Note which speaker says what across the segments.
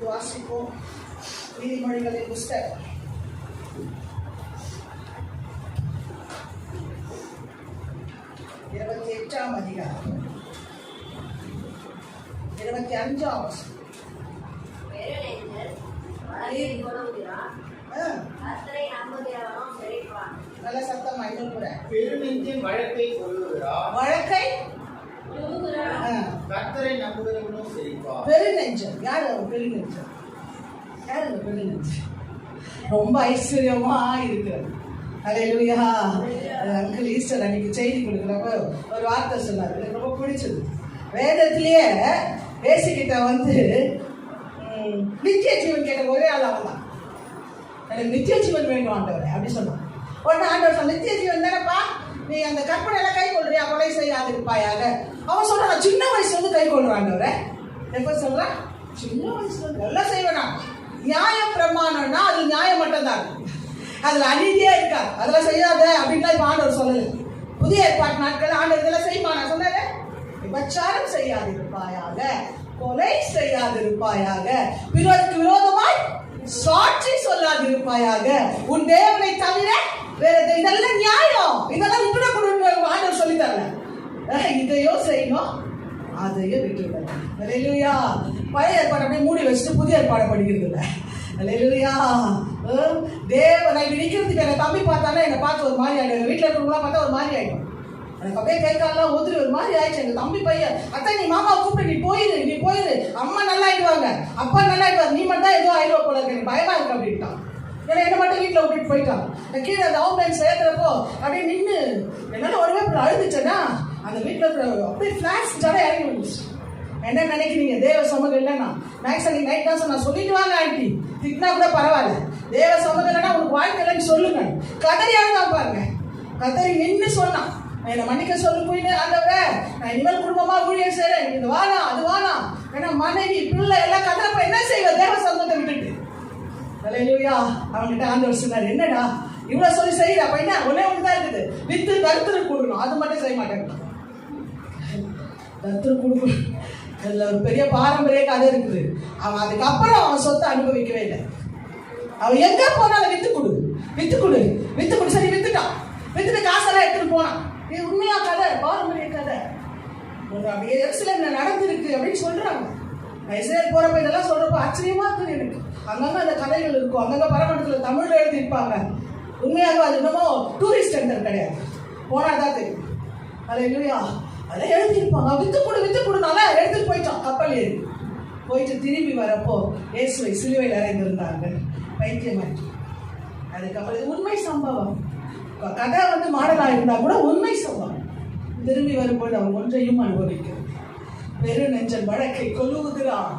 Speaker 1: வாசிப்போம். நீதிமொழிகளின் புஸ்தகம் 28ஆம் அதிகாரம் 25ஆம் வசனம். நல்ல சத்தமா இன்னும் கூட.
Speaker 2: பெருநெஞ்சின் வழக்கை கொள்ளுகிறார்,
Speaker 1: வழக்கை
Speaker 2: கர்த்தரை நம்புகிறவனும் செழிப்பார்.
Speaker 1: பெருநெஞ்சம் யாரு? பெருநெஞ்சம் யாரு? பெருநெஞ்சம் ரொம்ப ஐஸ்வர்யமா இருக்கிறது. அல்லேலூயா. அங்கிள் ஈஸ்டர் அன்னைக்கு செய்தி கொடுக்குறப்ப ஒரு வார்த்தை சொன்னார், எனக்கு ரொம்ப பிடிச்சது. வேதத்திலேயே பேசிக்கிட்ட நித்திய ஜீவன் கேட்ட ஒரே ஆள் அவன் தான். எனக்கு நித்திய ஜீவன் வேண்டும் ஆண்டவரே அப்படி சொன்னான். உடனே ஆண்டவர் சொன்ன, நித்திய ஜீவன் தானப்பா, நீ அந்த கற்பனையெல்லாம் கை கொள்றியா, கொலை செய்யாதிருப்பாயாக. அவன் சொல்றான், சின்ன வயசுல கை கொள்றான் ஆண்டவரே. எப்ப சொல்றான்? சின்ன வயசுல எல்லாம் செய்வேனா. நியாய பிரமாணம்னா அது நியாயம் மட்டும் தான், அதுல அநீதியே இருக்கா. அதெல்லாம் செய்யாத அப்படின்லாம் இப்ப ஆண்டவர் சொல்லல. புதிய ஏற்பாட்டு நாட்கள் ஆண்டவர் இதெல்லாம் செய்யுமா? நான் சொன்னேன், விபச்சாரம் செய்யாதிருப்பாயாக, கொலை செய்யாதிருப்பாயாக, பிறருக்கு விரோதமாய் சாட்சி சொல்லாதிருப்பாயாக, உன் தேவனை தவிர வேற. இதெல்லாம் நியாயம், இதெல்லாம் விட்டு கொடுக்க ஆண்டவர் சொல்லி தரல. இதையோ செய்யணும், அதையும் விட்டுவிடல. அல்லேலூயா. பழைய ஏற்பாடு அப்படியே மூடி வச்சுட்டு புதிய ஏற்பாடு படிக்கிறது இல்லை. அல்லேலூயா. தேவனை நிற்கிறதுக்கு எங்க தம்பி பார்த்தாலே என்னை பார்த்து ஒரு மாதிரி ஆயிடும். வீட்டில் இருக்கிறவங்களாம் பார்த்தா ஒரு மாதிரி ஆயிடும். எனக்கு அப்படியே கை காலெல்லாம் ஒதுரி ஒரு மாதிரி ஆயிடுச்சு. எங்க தம்பி பையன், அத்தை நீ மாமாவை கூப்பிட்டு நீ போயிரு, அம்மா நல்லா ஆயிடுவாங்க, அப்பா நல்லா ஆயிடுவாங்க, நீ மட்டும் தான் ஏதோ ஆயிடுவா போல இருக்கு, எனக்கு பயமா இருக்கு அப்படின்ட்டான். ஏன்னா என்ன மட்டும் வீட்டில் விட்டுட்டு போயிட்டான். கீழே அந்த ஆம்புலன்ஸ் ஏற்றுறப்போ அப்படியே நின்று என்னால ஒருவே அழுதுச்சேன்னா அந்த வீட்டில் இருக்கிற அப்படியே ஃபிளாஷ் ஜட இறங்கி வந்துச்சு. என்ன நினைக்கிறீங்க? தேவ சமூகம் இல்லைன்னா மேக்ஸ் அன்னைக்கு நைட் தான் நான் சொல்லிட்டு வாங்க ஆண்டி, திட்டினா கூட பரவாயில்ல, தேவ சமூகம் இல்லைன்னா உனக்கு வாழ்க்கை இல்லைன்னு சொல்லுங்க. கதறியாக தான் பாருங்க, கதறி நின்று சொன்னான், என்னை மன்னிக்க சொல்லு போயின்னு ஆண்டவரே, நான் இனிமேல் குடும்பமா ஊழியர் செய்யறேன், இது வானா அது வானா. ஏன்னா மனைவி பிள்ளை எல்லாம் கதறப்ப என்ன செய்வ தேவ சமூகத்தை விட்டுட்டு. அல்லேலூயா. அவன்கிட்ட ஆண்டவர் சொன்னார், என்னடா இவ்வளவு சொல்லி செய்யற அப்ப என்ன? ஒன்னே ஒண்ணுதான் இருக்குது, வித்து கருத்துரு கொடுக்கணும், அது மட்டும் செய்ய மாட்டேன். கருத்துரு கொடுக்கணும், அதுல ஒரு பெரிய பாரம்பரிய கதை இருக்குது. அவன் அதுக்கப்புறம் அவன் சொத்தை அனுபவிக்கவே இல்லை. அவன் எங்க போனாலும் வித்து கொடு சரி வித்துட்டான். வித்துட்டு காசெல்லாம் எடுத்துட்டு போனான். இது உண்மையா கதை, பாரம்பரிய கதை. அப்படியே எருசலேம்ல நடந்திருக்கு அப்படின்னு சொல்றாங்க. இஸ்ரேல் போறப்ப இதெல்லாம் சொல்றப்ப ஆச்சரியமா இருக்குது எனக்கு. அங்கங்க அந்த கதைகள் இருக்கும், அங்கங்க பரமண்டத்துல தமிழ்ல எழுதியிருப்பாங்க. உண்மையாக அது இன்னமும் டூரிஸ்ட் சென்டர் கிடையாது, போனாதான் தெரியும். அல்லேலூயா. அதை எழுதியிருப்பாங்க. வித்து கொடுனால எடுத்துட்டு போயிட்டான். கப்பல் ஏறி போயிட்டு திரும்பி வரப்போ இயேசுவை சிலுவையில் அறைந்திருந்தாங்க. பைத்தியமாயிட்டு. அதுக்கப்புறம் இது உண்மை சம்பவம். கதை மாடலா இருந்தா கூட உண்மை சம்பவம். திரும்பி வரும்போது அவன் ஒன்றையும் அனுபவிக்கிறான். பெருநெஞ்சன் வழக்கை கொல்லுகிறான்,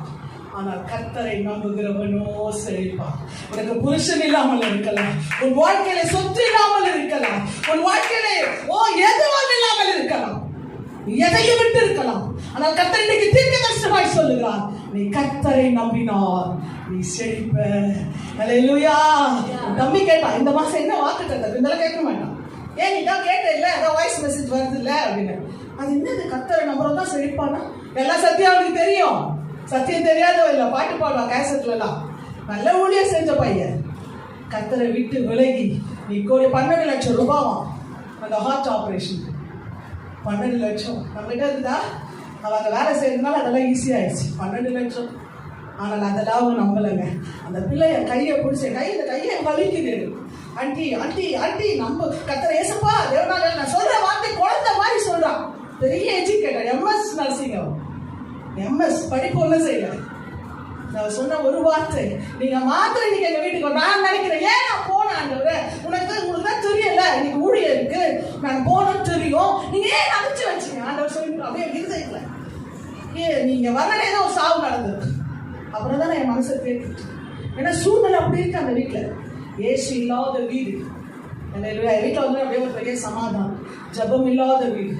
Speaker 1: ஆனால் கர்த்தரை நம்புகிறவனோ செழிப்பான். உனக்கு புருஷன் இல்லாமல் இருக்கலாம், உன் வாழ்க்கையில சொத்து இல்லாமல் இருக்கலாம், உன் வாழ்க்கையில எதுவும் இல்லாமல் இருக்கலாம், எதையும் விட்டு இருக்கலாம். ஆனால் கர்த்தர் இன்னைக்கு தீர்க்கதரிசனமாய் சொல்லுகிறார், நீ கர்த்தரை நம்பினார் நீ செழிப்ப. அல்லேலூயா. தம்பி கேட்டான், இந்த மாசம் என்ன வாக்குத்தத்தம்? இதெல்லாம் கேட்க மாட்டான். ஏன் நீ தான் கேட்ட இல்ல, ஏதோ வாய்ஸ் மெசேஜ் வருது இல்ல அப்படின்னு. அது என்னது? கர்த்தரை நம்புறோம் தான் செழிப்பானா? எல்லாம் சத்தியம் அவனுக்கு தெரியும். சத்தியம் தெரியாதவ இல்ல, பாட்டு பாடுவான் கேசட்ல எல்லாம். நல்ல ஊழியர் செஞ்ச பையன் கர்த்தரை விட்டு விலகி நீ 12 லட்சம் ரூபாவாம் அந்த ஹார்ட் ஆபரேஷன். 12 லட்சம் நம்ம கிட்ட இருந்தா அவங்க வேலை செய்யறதுனால அதெல்லாம் ஈஸியா ஆயிடுச்சு. 12 லட்சம். ஆனால் அதெல்லாம் அவங்க நம்பலைங்க. அந்த பிள்ளைய கையை பிடிச்ச இந்த கையை வலிக்குது. ஆண்டி ஆண்டி ஆண்டி நம்ம கர்த்தரை ஏசப்பா தேவனால நான் சொல்ற வார்த்தை குழந்தை மாதிரி சொல்றான். பெரிய எஜுகேட்டர், எம்எஸ் நர்சிங், எம்எஸ் படிப்பு ஒன்றும் செய்யல. நான் சொன்ன ஒரு வார்த்தை, நீங்க மாத்திரை நீங்க எங்க வீட்டுக்கு நான் நினைக்கிறேன், ஏன் நான் போனேன் உங்களுக்கு தான் தெரியல, இன்னைக்கு ஊழியர் இருக்கு நான் போனோம்னு தெரியும், நீங்க ஏன் அனுப்பிச்சு வச்சீங்க ஆண்டவர் சொல்லி அப்படியே இருந்தீங்கள. நீங்க வரனே தான் ஒரு சாவு நடந்தது. அப்புறம் தான் என் மனசை கேட்டு, ஏன்னா சூழ்நிலை அப்படி இருக்கு அந்த வீட்டுல. ஏசு இல்லாத வீடு, வீட்டுல அப்படியே ஒரு பெரிய சமாதானம். ஜபம் இல்லாத வீடு,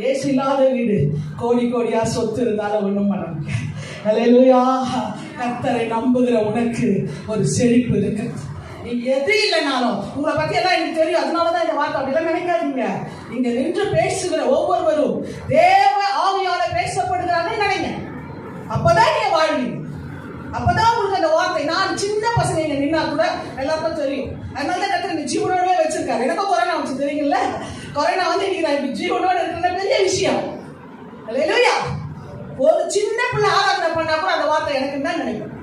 Speaker 1: ஏசு இல்லாத வீடு. கோடி கோடியா சொத்து இருந்தாலும் ஒண்ணும் பண்ண முடியாது. அல்லேலூயா. கர்த்தரை நம்புகிற உனக்கு ஒரு செழிப்பு இருக்கு. நீ எது இல்லைனாலும் உங்களை பத்தி எல்லாம் எனக்கு தெரியும், அதனாலதான் இந்த வார்த்தை. அப்படிலாம் நினைக்காதீங்க. இங்க நின்று பேசுகிற ஒவ்வொருவரும் தேவ ஆவியால பேசப்படுகிறார்கள் நினைங்க. அப்பதான் நீங்க வாழ்வீங்க, அப்பதான் உங்களுக்கு நான் சின்ன பசங்க இங்க நின்னா கூட எல்லாருக்கும் தெரியும். அதனால தான் கர்த்தர் இந்த ஜீவனோடவே வச்சிருக்காரு. எனக்கும் கொரோனா வச்சு தெரியுங்கல்ல. கொரோனா வந்து இன்னைக்கு நான் இப்படி ஜீவனோட இருக்கிற பெரிய விஷயம். அல்லேலூயா. ஒரு சின்ன பிள்ளை ஆராதனை பண்ணா கூட அந்த வார்த்தை எனக்கு தான் நினைப்பேன்.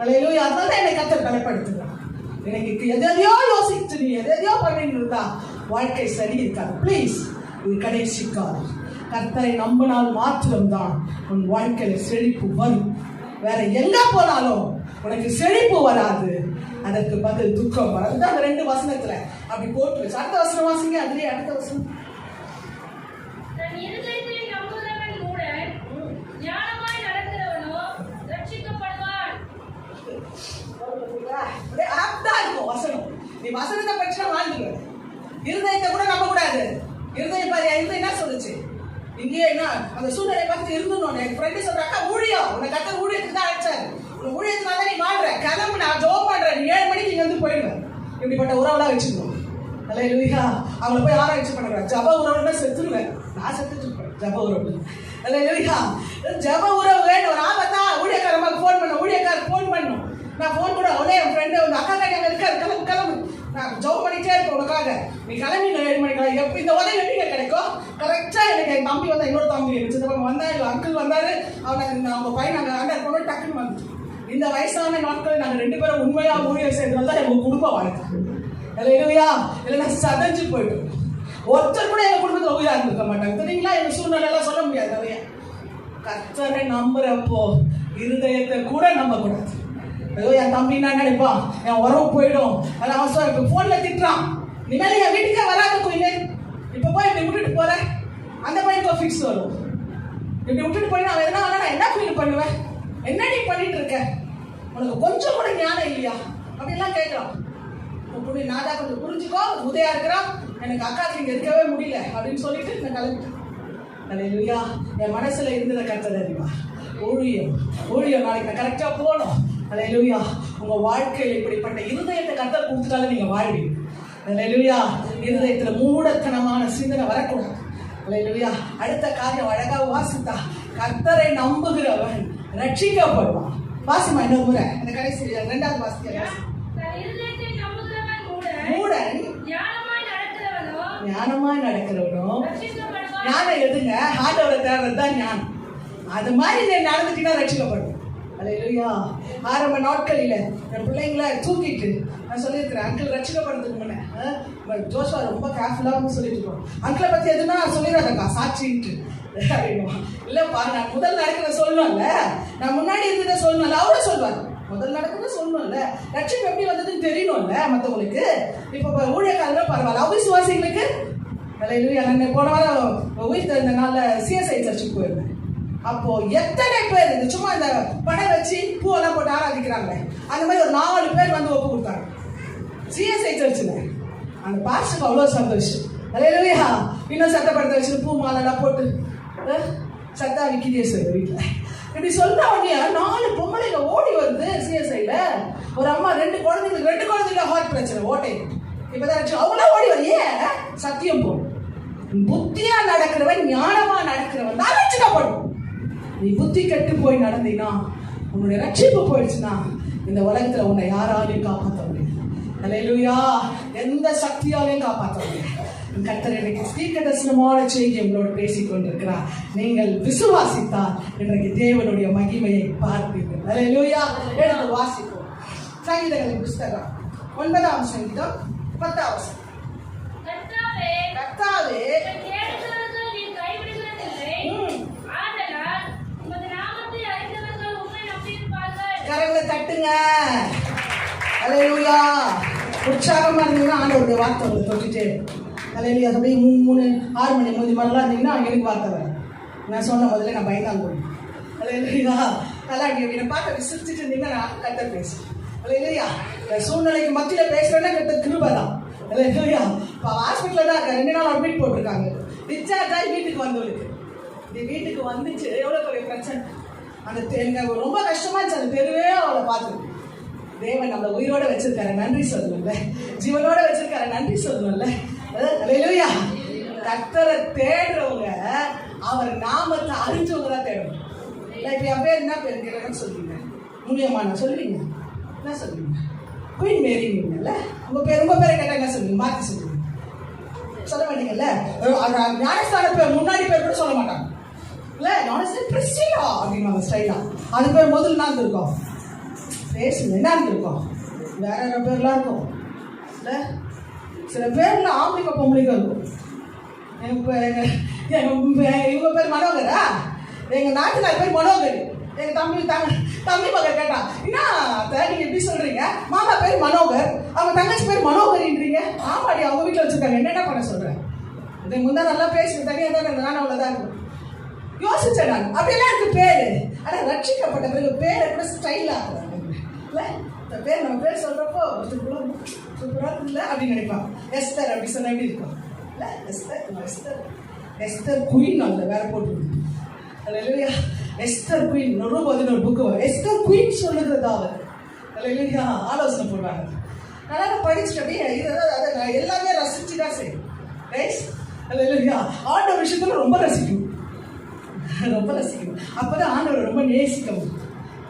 Speaker 1: அல்லேலூயா. அதனால தான் என்னை கர்த்தர் பலப்படுத்துகிறார். எனக்கு எதையோ யோசிச்சு நீ எதையோ பண்ணிட்டு இருந்தா வாழ்க்கை சரி இருக்காது. ப்ளீஸ், இது கடைசி காலம். கர்த்தரை நம்பினால் மாத்திரம்தான் உன் வாழ்க்கையில செழிப்பு வரும். வேற எங்க போனாலும் உனக்கு செழிப்பு வராது. அதற்கு பதில் துக்கம் வரும். அதுதான் அந்த 2 வசனத்துல அப்படி போட்டு வச்சு. அடுத்த வசனம் வாசிங்க. அதுலயே அடுத்த வசனம். வசனம் நீ வசனத்தை பற்றி வாழ்ந்துருவ. இருதயத்தை கூட நம்ப கூடாது. இருதயம் பாரு, இருதயம் என்ன சொல்லுச்சு? இங்கே என்ன அந்த சூழ்நிலை பார்த்து இருந்தோம். என் ஃப்ரெண்டு சொல்றாக்கா, ஊழியம் உன்னை கத்த ஊழியத்துக்கு தான் அழைச்சாரு. உன் ஊழியத்தினால நீ வாழ்ற, கிளம்பு, நான் ஜோப் பண்றேன், நீ 7 மணிக்கு இங்க வந்து போயிடுவேன். இப்படிப்பட்ட உறவுலாம் வச்சுக்கணும். அல்லேலூயா. அவங்கள போய் ஆராய்ச்சி பண்ணுறேன். ஜப உறவுன்னா செத்துருவேன். நான் செத்துட்டு இருப்பேன் ஜப உறவு. அல்லேலூயா. ஜப உறவு வேணும். ஒரு ஆபத்தா ஊழியக்காரமாக ஃபோன் பண்ண, ஊழியக்காரருக்கு ஃபோன் பண்ணும். நான் ஃபோன் கூட உடனே என் ஃப்ரெண்டு உங்க அக்கா கடையில் இருக்காரு, கிளம்பு கிளம்பு, நான் ஜோப் பண்ணிட்டே இருப்பேன் உனக்காக, நீ கிளம்பி 7 மணிக்கு. எப்போ இந்த உதவி எப்படிங்க கிடைக்கும்? கரெக்டாக எனக்கு என் தம்பி வந்தா, இன்னொரு தம்பி சித்தப்பா வந்தாரு, அங்கிள் வந்தாரு, அவங்க பையன் நாங்கள் அண்டர் பண்ண டக்குன்னு வந்துச்சு. இந்த வயசான நாட்களில் நாங்கள் 2 பேரும் உண்மையாக ஊழியர் செய்யறதுனால தான் எங்கள் குடும்பம் வாழ்க்கை. இல்லையா? இல்லைன்னா சதைஞ்சு போயிட்டு ஒருத்தர் கூட எங்கள் குடும்பத்தில் உயிராக இருந்திருக்க மாட்டாங்க. தெரியுங்களா? எங்கள் சூழ்நிலையெல்லாம் சொல்ல முடியாது. நிறைய கர்த்தரை நம்புறப்போ இருதயத்தை கூட நம்பக்கூடாது. ஏதோ என் தம்பி நான் நினைப்பான், என் உறவு போயிடும், அதான் அவன் இப்போ ஃபோனில் திட்டுறான், இனிமேல் என் வீட்டுக்கே வராத கோயிலே, இப்போ போய் இப்படி விட்டுட்டு போகிறேன், அந்த பையனுக்கு ஃபிக்ஸ் வரும். இப்படி விட்டுட்டு போய் அவன் எதனா நான் என்ன ஃபீல் பண்ணுவேன்? என்ன நீ பண்ணிட்டு இருக்க? உனக்கு கொஞ்சம் கூட ஞானம் இல்லையா? அப்படின்லாம் கேட்குறான். நான் தான் கொஞ்சம் புரிஞ்சுக்கோ, உதயா இருக்கிறான், எனக்கு அக்காவுக்கு இங்கே இருக்கவே முடியல அப்படின்னு சொல்லிட்டு நான் கிளம்பிட்டேன். அல்லேலூயா. என் மனசுல இருந்ததை கர்த்தர் அறிவா. ஊழியம் நாளைக்கு நான் கரெக்டாக போகணும். அல்லேலூயா. உங்க வாழ்க்கையில் இப்படிப்பட்ட இருதயத்தை கர்த்தர் கொடுத்துட்டாலும் நீங்க வாழ்வீங்க. அல்லேலூயா. இருதயத்துல மூடத்தனமான சிந்தனை வரக்கூடாது. அல்லேலூயா. அடுத்த காரியம் அழகா வாசித்தா, கர்த்தரை நம்புகிறவன் ரட்சிக்கப்படுவான். வாசிமா இன்னொரு முறை அந்த கடைசி 2வது வாசிக்க. மூடன் ஞானமாய் நடக்கிறவனோ, ஞானம் எதுங்க? ஆண்டவரை தேடுறது தான் ஞானம். அது மாதிரி நீ நடந்துட்டீங்கன்னா ரட்சிக்கப்படும். அல்லேலூயா. ஆரம்ப நாட்களில் என் பிள்ளைங்களை தூக்கிட்டு நான் சொல்லியிருக்கிறேன், அங்கிள் ரட்சிக்கப்படுறதுக்கு முன்னே ஜோஷுவா ரொம்ப கேர்ஃபுல்லாக சொல்லிட்டு இருக்கோம். அங்கிளை பற்றி எதுனா சொல்லிடாதக்கா சாட்சின்ட்டு அப்படின்னுவா. இல்லைப்பா, நான் முதல் நடக்கிறத சொல்லணும்ல, நான் முன்னாடி இருந்ததை சொல்லணும்ல, அவரும் சொல்லுவார். முதல் நடக்கிறத சொல்லணும்ல, ரட்சிப்பு எப்படி வந்ததுன்னு தெரியணும்ல மற்றவங்களுக்கு. இப்போ ஊழியக்காரங்களும் பரவாயில்ல, அவிசுவாசிகளுக்கு. அல்லேலூயா. நான் போன வாரம் உயிர் தெரிந்த நாளில் சிஎஸ்ஐ சர்ச்சுக்கு போயிருந்தேன். அப்போ எத்தனை பேர் இந்த சும்மா இந்த படம் வச்சு பூவெல்லாம் போட்டு ஆராதிக்கிறாங்க, அந்த மாதிரி ஒரு 4 பேர் வந்து ஒப்பு கொடுத்தாங்க சிஎஸ்ஐ சர்ச்சில். அந்த பாஸ்டருக்கு அவ்வளோ சந்தோஷம். அல்லேலூயா. இன்னும் சத்தப்படுத்த வச்சு பூ மாலைலாம் போட்டு சத்தா விக்கிதே சார் வீட்டில் இப்படி சொல்லிட்டா உடனே 4 பொம்பளைங்க ஓடி வருது. சிஎஸ்ஐல ஒரு அம்மா 2 குழந்தைங்க ஹார்ட் பிரச்சனை, ஓட்டை. இப்போதான் அவங்களாம் ஓடி வர. ஏன்? சத்தியம் போடும். புத்தியா நடக்கிறவன், ஞானமா நடக்கிறவன் தான் ரட்சிக்கப்படும். நீ புத்தி கெட்டு போய் நடந்தீங்கன்னா, உன்னுடைய ரட்சிப்பு போயிடுச்சுன்னா, இந்த உலகத்துல உன்னை யாராலையும் காப்பாற்ற முடியாது. அல்லேலூயா. எந்த சக்தியாலையும் காப்பாற்ற முடியாது. கர்த்தர் இன்றைக்கு தீர்க்க தரிசனமான செய்தி உங்களோடு பேசிக் கொண்டிருக்கிறார். நீங்கள் விசுவாசித்தால் இன்றைக்கு தேவனுடைய மகிமையை பார்ப்பீர்கள். அல்லேலூயா. எடுத்து வாசிப்போம். சங்கீதங்களின் புஸ்தகம் 9ஆம் சங்கீதம் 10ஆம் வசனம். கர்த்தாவே கரங்களை தட்டுங்க. அல்லேலூயா. உற்சாகமா இருந்தீங்கன்னா ஆண்டவருடைய வார்த்தை உங்களுக்கு தொட்டுட்டே. அல்லேலூயா. அப்படியே 3 6 மணி மூஞ்சி மாதிரிலாம் இருந்தீங்கன்னா எனக்கு வார்த்தை வரும். நான் சொன்ன முதல்ல நான் பயந்தாங்க போய். அல்லேலூயா. நல்லா என்னை பார்க்க விசிரிச்சுட்டு இருந்தீங்கன்னா நான் கர்த்தர் பேசுவேன். அல்லேலூயா. சூழ்நிலைக்கு மத்தியில் பேசுறேன்னா கர்த்தர் கிருபை தான். அல்லேலூயா. இப்போ ஹாஸ்பிட்டலில் தான் இருக்காங்க, 2 நாள் அட்மிட் போட்டிருக்காங்க. டிஸ்சார்ஜ் ஆகி வீட்டுக்கு வந்தவளுக்கு இந்த வீட்டுக்கு வந்துச்சு எவ்வளோ பெரிய பிரச்சனை. அந்த எனக்கு ரொம்ப கஷ்டமா இருந்துச்சு. அந்த தெருவே அவளை பார்த்து. தேவன் நம்மளை உயிரோட வச்சிருக்காரு, நன்றி சொல்லணும்ல. ஜீவனோட வச்சிருக்காரு, நன்றி சொல்லணும்ல. அல்லேலூயா. கர்த்தரை தேடுறவங்க அவர் நாமத்தை அறிஞ்சவங்க தான் தேடணும். இப்போ என் பேர் என்ன பேர் கேட்கணும்னு சொல்லுவீங்க? முடியுமா? நான் சொல்லுவீங்க. என்ன சொல்லுவீங்க? குயின் மேரிங்கல்ல. உங்க பேரை கேட்டா என்ன சொல்லுவீங்க? மாற்றி சொல்லுவீங்க. சொல்ல மாட்டீங்கல்ல. ஞானஸ்தான பேர் முன்னாடி பேர் கூட சொல்ல மாட்டாங்க இல்ல. ஞானஸ்தான பிரிஸ்டிலா அப்படிங்க ஸ்டைலா. அது பேர் முதல்ல என்ன இருக்கும்? பேசுங்க என்ன இருக்கும்? வேற பேர்லாம் இருக்கும் இல்ல. சில பேர்ல ஆம்பளைக்க பொம்பளைக்க இருக்கும். இவங்க பேர் மனோகரா? எங்க நாட்டுல பேர் மனோகர். எங்க தம்பி மகன் கேட்டா, என்ன நீங்க எப்படி சொல்றீங்க? மாமா பேர் மனோகர், அவங்க தங்கச்சி பேர் மனோகரின்றீங்க. ஆமாடி, அவங்க வீட்டுல வச்சிருக்காங்க, என்ன பண்ண சொல்றேன்? இதை முந்தா நல்லா பேசுறது தனியா தான் நான் அவ்வளவுதான் இருக்கும். யோசிச்சேன் நான். அப்படியெல்லாம் இருக்கு பேரு. ஆனா ரட்சிக்கப்பட்ட பிறகு பேரை கூட ஸ்டைலா இல்ல. இந்த பேர் நம்ம பேர் சொல்றப்போ சூப்பரா இருக்குல்ல அப்படின்னு நினைப்பான். எஸ்தர் அப்படி சொன்ன எப்படி இருக்கும் இல்ல? எஸ்தர் குயின் அல்ல, வேற போட்டு அல்லேலூயா. எஸ்தர் குயின் ஒரு புக்கு எஸ்தர் குயின் சொல்லுகிறதாவது அல்லேலூயா ஆலோசனை போடுவாங்க. நல்லா படிச்சுட்டு அப்படியே எல்லாமே ரசிச்சுதான் செய்யும். ரைட் அல்லேலூயா. ஆண்டவர் விஷயத்துல ரொம்ப ரசிக்கும். அப்பதான் ஆண்டவர் ரொம்ப நேசிக்கும்.